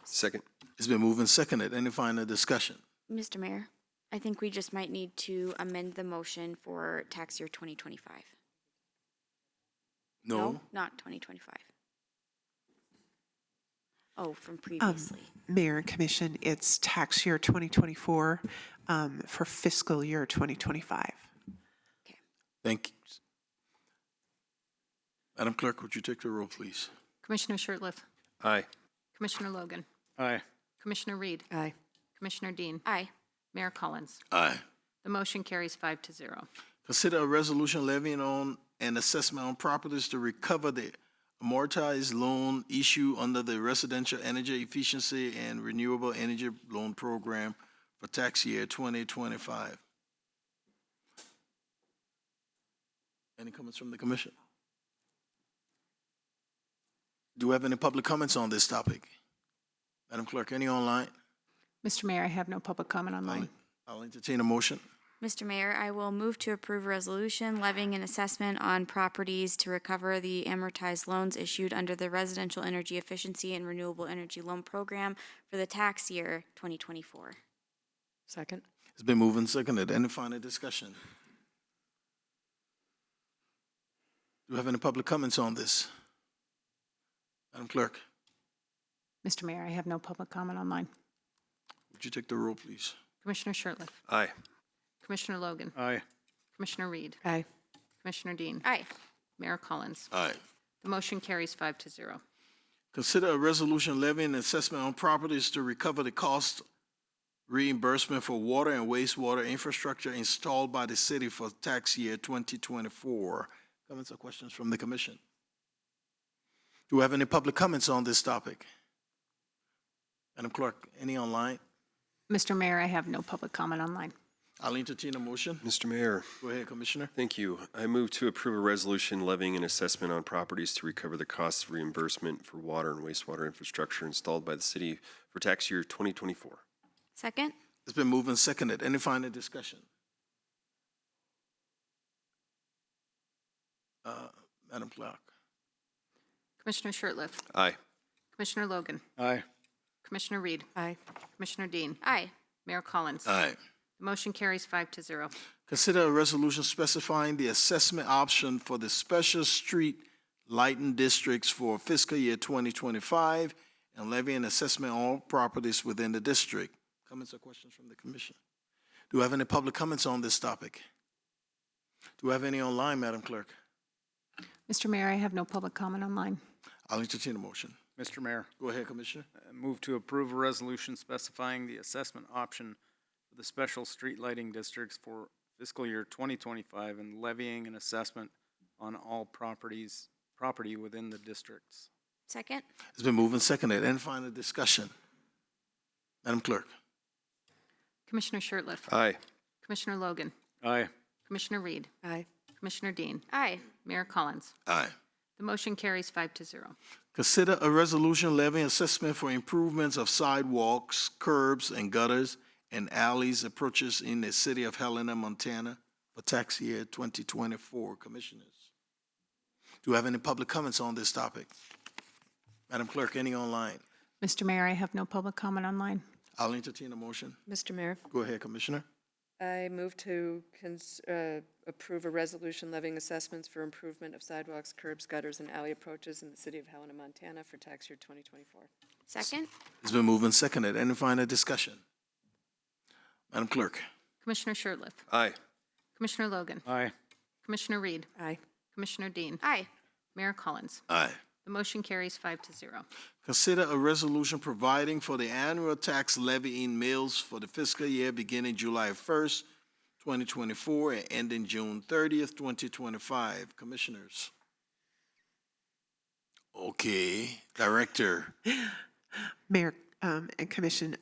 Second. It's been moved and seconded. Any final discussion? Mr. Mayor, I think we just might need to amend the motion for tax year 2025. No? Not 2025. Oh, from previously. Mayor and Commission, it's tax year 2024 for fiscal year 2025. Thank you. Madam Clerk, would you take the roll, please? Commissioner Shertliff. Aye. Commissioner Logan. Aye. Commissioner Reed. Aye. Commissioner Dean. Aye. Mayor Collins. Aye. The motion carries 5-0. Consider a resolution levying on an assessment on properties to recover the amortized loan issue under the Residential Energy Efficiency and Renewable Energy Loan Program for tax year 2025. Any comments from the commission? Do we have any public comments on this topic? Madam Clerk, any online? Mr. Mayor, I have no public comment online. I'll entertain a motion. Mr. Mayor, I will move to approve a resolution levying an assessment on properties to recover the amortized loans issued under the Residential Energy Efficiency and Renewable Energy Loan Program for the tax year 2024. Second. It's been moved and seconded. Any final discussion? Do we have any public comments on this? Madam Clerk, Mr. Mayor, I have no public comment online. would you take the roll, please? Commissioner Shertliff. Aye. Commissioner Logan. Aye. Commissioner Reed. Aye. Commissioner Dean. Aye. Mayor Collins. Aye. The motion carries 5-0. Consider a resolution levying an assessment on properties to recover the cost reimbursement for water and wastewater infrastructure installed by the city for tax year 2024. Comments or questions from the commission? Do we have any public comments on this topic? Madam Clerk, any online? Mr. Mayor, I have no public comment online. I'll entertain a motion. Mr. Mayor. Go ahead, Commissioner. Thank you. I move to approve a resolution levying an assessment on properties to recover the costs of reimbursement for water and wastewater infrastructure installed by the city for tax year 2024. Second? It's been moved and seconded. Any final discussion? Madam Clerk. Commissioner Shertliff. Aye. Commissioner Logan. Aye. Commissioner Reed. Aye. Commissioner Dean. Aye. Mayor Collins. Aye. The motion carries 5-0. Consider a resolution specifying the assessment option for the special street lighting districts for fiscal year 2025 and levying assessment on all properties within the district. Comments or questions from the commission? Do we have any public comments on this topic? Do we have any online, Madam Clerk? Mr. Mayor, I have no public comment online. I'll entertain a motion. Mr. Mayor, Go ahead, Commissioner. I move to approve a resolution specifying the assessment option for the special street lighting districts for fiscal year 2025 and levying an assessment on all property within the districts. Second? It's been moved and seconded. Any final discussion? Madam Clerk. Commissioner Shertliff. Aye. Commissioner Logan. Aye. Commissioner Reed. Aye. Commissioner Dean. Aye. Mayor Collins. Aye. The motion carries 5-0. Consider a resolution levying assessment for improvements of sidewalks, curbs, and gutters and alleys approaches in the city of Helena, Montana for tax year 2024. Commissioners, do you have any public comments on this topic? Madam Clerk, any online? Mr. Mayor, I have no public comment online. I'll entertain a motion. Mr. Mayor, Go ahead, Commissioner. I move to approve a resolution levying assessments for improvement of sidewalks, curbs, gutters, and alley approaches in the city of Helena, Montana for tax year 2024. Second? It's been moved and seconded. Any final discussion? Madam Clerk? Commissioner Shertliff, Aye. Commissioner Logan, Aye. Commissioner Reed, Aye. Commissioner Dean, Aye. Mayor Collins. Aye. The motion carries 5-0. Consider a resolution providing for the annual tax levy in mills for the fiscal year beginning July 1st, 2024, and ending June 30th, 2025. Commissioners? Okay, Director. Mayor and Commission,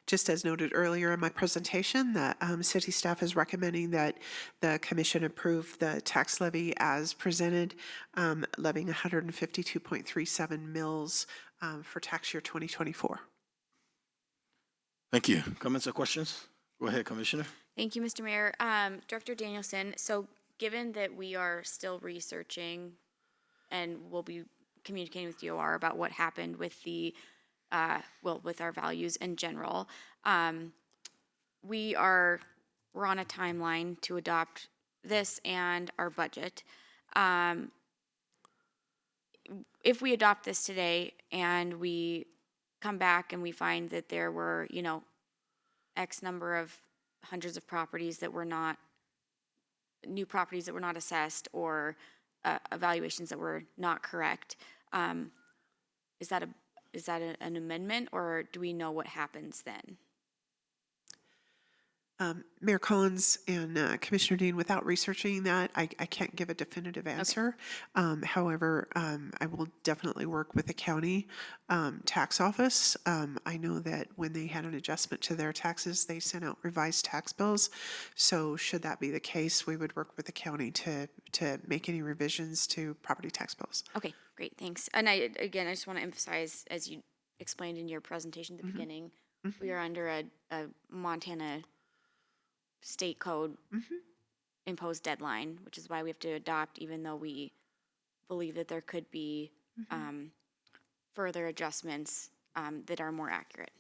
just as noted earlier in my presentation, the city staff is recommending that the commission approve the tax levy as presented, levying 152.37 mils for tax year 2024. Thank you. Comments or questions? Go ahead, Commissioner. Thank you, Mr. Mayor. Director Danielson, so given that we are still researching and we'll be communicating with DOR about what happened with the, with our values in general, we're on a timeline to adopt this and our budget. If we adopt this today and we come back and we find that there were, X number of hundreds of properties that were not, new properties that were not assessed or evaluations that were not correct, is that an amendment, or do we know what happens then? Mayor Collins and Commissioner Dean, without researching that, I can't give a definitive answer. However, I will definitely work with the county tax office. I know that when they had an adjustment to their taxes, they sent out revised tax bills. So should that be the case, we would work with the county to make any revisions to property tax bills. Okay, great, thanks. And I just want to emphasize, as you explained in your presentation at the beginning, we are under a Montana state code imposed deadline, which is why we have to adopt, even though we believe that there could be further adjustments that are more accurate.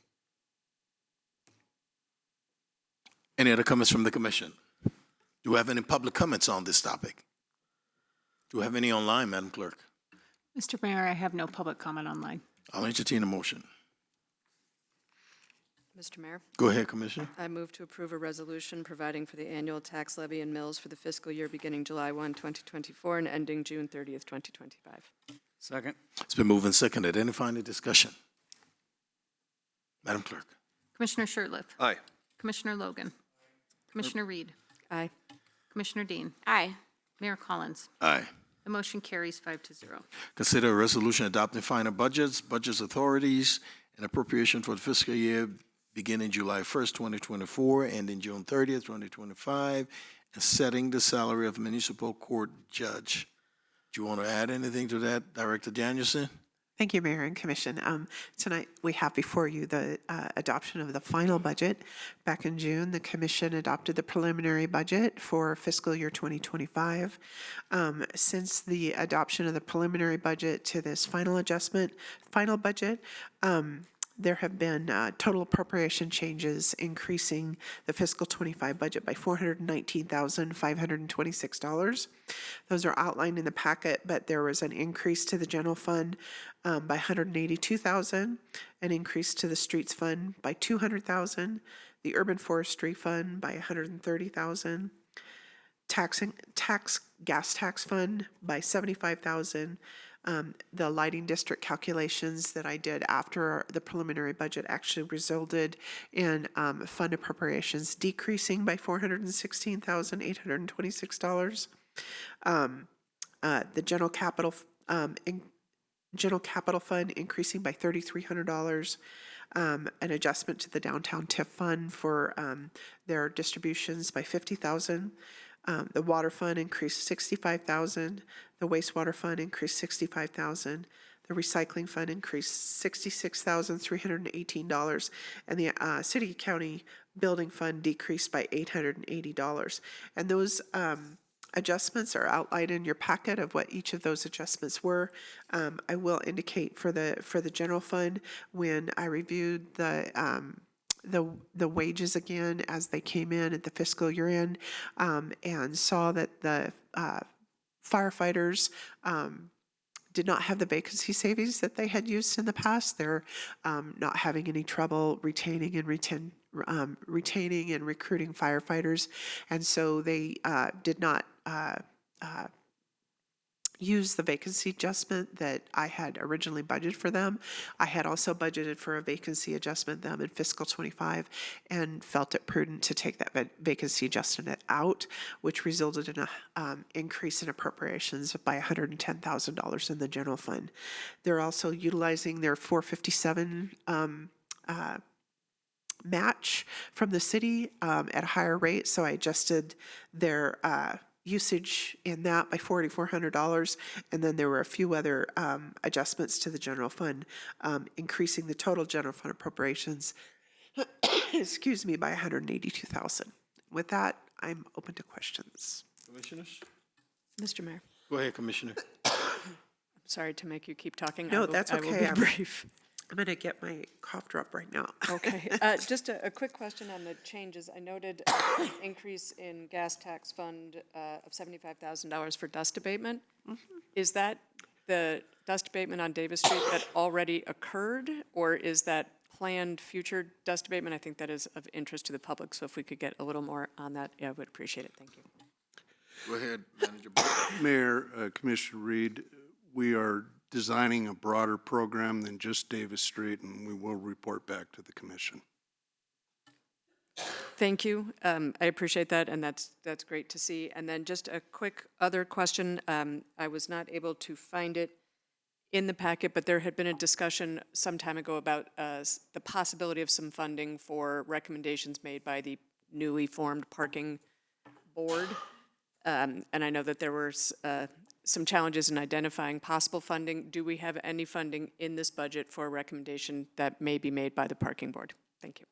Any other comments from the commission? Do we have any public comments on this topic? Do we have any online, Madam Clerk? Mr. Mayor, I have no public comment online. I'll entertain a motion. Mr. Mayor, Go ahead, Commissioner. I move to approve a resolution providing for the annual tax levy in mills for the fiscal year beginning July 1, 2024 and ending June 30th, 2025. Second? It's been moved and seconded. Any final discussion? Madam Clerk? Commissioner Shertliff, Aye. Commissioner Logan, Commissioner Reed, Aye. Commissioner Dean, Aye. Mayor Collins. Aye. The motion carries 5-0. Consider a resolution adopting final budgets authorities, and appropriation for the fiscal year beginning July 1st, 2024, ending June 30th, 2025, and setting the salary of municipal court judge. Do you want to add anything to that, Director Danielson? Thank you, Mayor and Commission. Tonight, we have before you the adoption of the final budget. Back in June, the Commission adopted the preliminary budget for fiscal year 2025. Since the adoption of the preliminary budget to this final budget, there have been total appropriation changes increasing the fiscal 25 budget by $419,526. Those are outlined in the packet, but there was an increase to the general fund by $182,000, an increase to the streets fund by $200,000, the urban forestry fund by $130,000, gas tax fund by $75,000. The lighting district calculations that I did after the preliminary budget actually resulted in fund appropriations decreasing by $416,826. The general capital fund increasing by $3,300. An adjustment to the downtown TIF fund for their distributions by $50,000. The water fund increased $65,000. The wastewater fund increased $65,000. The recycling fund increased $66,318, and the city county building fund decreased by $880. And those adjustments are outlined in your packet of what each of those adjustments were. I will indicate for the general fund, when I reviewed the the wages again as they came in at the fiscal year end, and saw that the firefighters did not have the vacancy savings that they had used in the past. They're not having any trouble retaining and recruiting firefighters, and so they did not use the vacancy adjustment that I had originally budgeted for them. I had also budgeted for a vacancy adjustment them in fiscal 25 and felt it prudent to take that vacancy adjustment out, which resulted in a increase in appropriations by $110,000 in the general fund. They're also utilizing their 457 match from the city at a higher rate, so I adjusted their usage in that by $4,400, and then there were a few other adjustments to the general fund, increasing the total general fund appropriations, excuse me, by $182,000. With that, I'm open to questions. Commissioners? Mr. Mayor, Go ahead, Commissioner. I'm sorry to make you keep talking. No, that's I will okay. be brief. I'm going to get my cough drop right now. Okay, just a quick question on the changes. I noted an increase in gas tax fund of $75,000 for dust abatement. Is that the dust abatement on Davis Street that already occurred, or is that planned future dust abatement? I think that is of interest to the public, so if we could get a little more on that, I would appreciate it. Thank you. Go ahead, Manager Burke. Mayor, Commissioner Reed, we are designing a broader program than just Davis Street, and we will report back to the commission. Thank you. I appreciate that, and that's great to see. And then just a quick other question. I was not able to find it in the packet, but there had been a discussion some time ago about the possibility of some funding for recommendations made by the newly formed parking board. And I know that there were some challenges in identifying possible funding. Do we have any funding in this budget for a recommendation that may be made by the parking board? Thank you.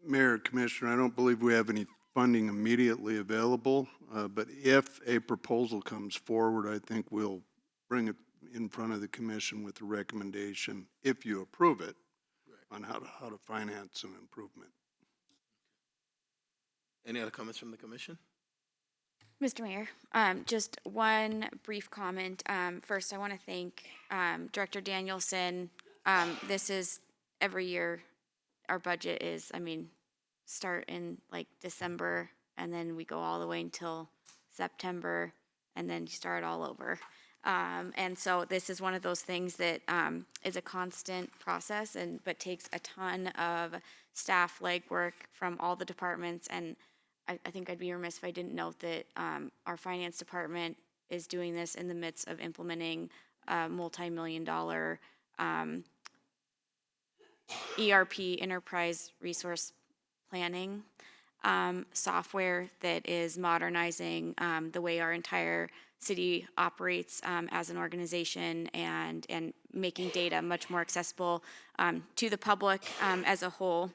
Mayor, Commissioner, I don't believe we have any funding immediately available, but if a proposal comes forward, I think we'll bring it in front of the commission with a recommendation, if you approve it, on how to finance an improvement. Any other comments from the commission? Mr. Mayor, just one brief comment. First, I want to thank Director Danielson. This is every year our budget is, start in like December, and then we go all the way until September, and then you start all over. And so this is one of those things that is a constant process, but takes a ton of staff legwork from all the departments. And I think I'd be remiss if I didn't note that our finance department is doing this in the midst of implementing a multi-million-dollar ERP, enterprise resource planning software that is modernizing the way our entire city operates as an organization, and making data much more accessible to the public as a whole.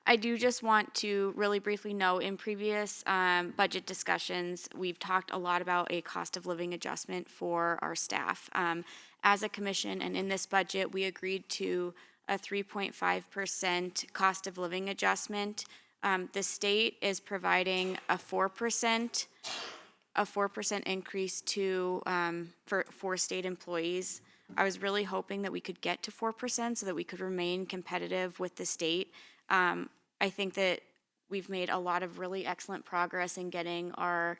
I do just want to really briefly note, in previous budget discussions, we've talked a lot about a cost of living adjustment for our staff. As a commission, and in this budget, we agreed to a 3.5% cost of living adjustment. The state is providing a 4% increase to for state employees. I was really hoping that we could get to 4% so that we could remain competitive with the state. I think that we've made a lot of really excellent progress in getting our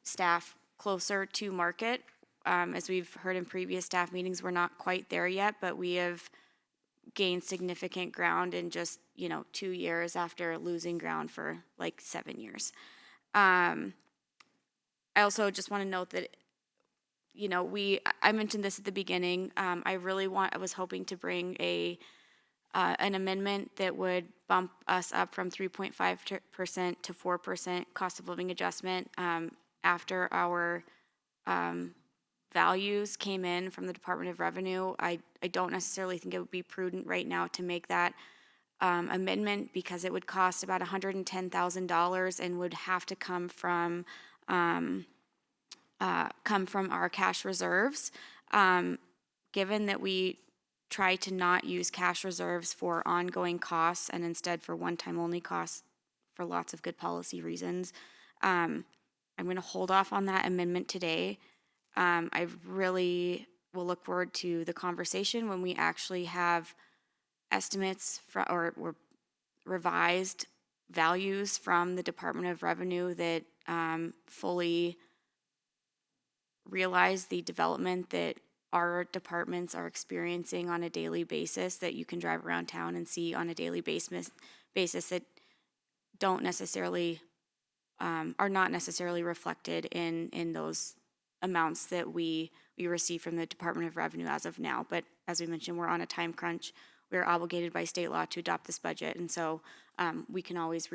staff closer to market. As we've heard in previous staff meetings, we're not quite there yet, but we have gained significant ground in just 2 years after losing ground for like 7 years. I also just want to note that I mentioned this at the beginning. I was hoping to bring an amendment that would bump us up from 3.5% to 4% cost of living adjustment after our values came in from the Department of Revenue. I don't necessarily think it would be prudent right now to make that amendment, because it would cost about $110,000 and would have to come from our cash reserves. Given that we try to not use cash reserves for ongoing costs and instead for one-time only costs for lots of good policy reasons. I'm going to hold off on that amendment today. I really will look forward to the conversation when we actually have estimates or revised values from the Department of Revenue that fully realize the development that our departments are experiencing on a daily basis, that you can drive around town and see on a daily basis that don't necessarily are not necessarily reflected in those amounts that we receive from the Department of Revenue as of now. But as we mentioned, we're on a time crunch. We're obligated by state law to adopt this budget, and so we can always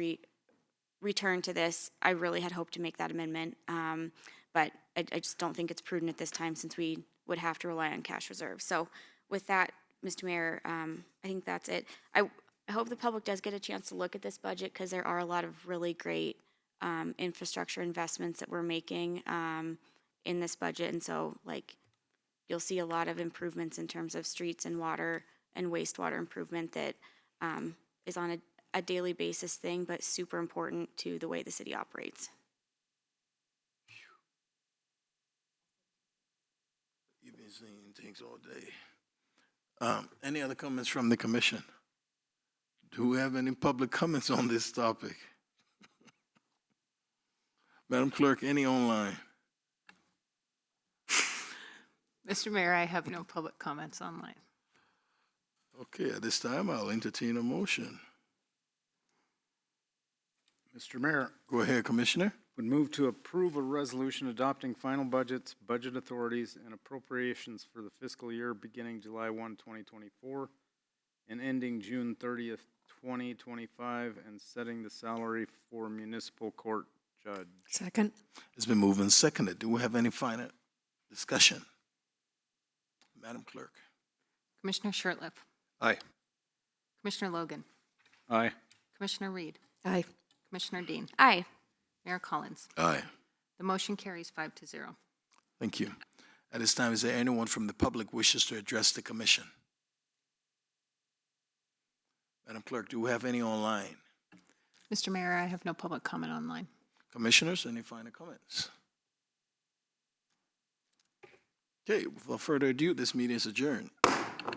return to this. I really had hoped to make that amendment, but I just don't think it's prudent at this time since we would have to rely on cash reserves. So with that, Mr. Mayor, I think that's it. I hope the public does get a chance to look at this budget because there are a lot of really great infrastructure investments that we're making in this budget. And so like you'll see a lot of improvements in terms of streets and water and wastewater improvement that is on a daily basis thing, but super important to the way the city operates. You've been seeing things all day. Any other comments from the commission? Do we have any public comments on this topic? Madam Clerk, any online? Mr. Mayor, I have no public comments online. Okay, at this time, I'll entertain a motion. Mr. Mayor, Go ahead, Commissioner. would move to approve a resolution adopting final budgets, budget authorities, and appropriations for the fiscal year beginning July 1, 2024, and ending June 30th, 2025, and setting the salary for municipal court judge. Second. It's been moved and seconded. Do we have any final discussion? Madam Clerk. Commissioner Shertliff, Aye. Commissioner Logan, Aye. Commissioner Reed, Aye. Commissioner Dean, Aye. Mayor Collins. Aye. The motion carries 5-0. Thank you. At this time, is there anyone from the public wishes to address the commission? Madam Clerk, do we have any online? Mr. Mayor, I have no public comment online. Commissioners, any final comments? Okay, without further ado, this meeting is adjourned.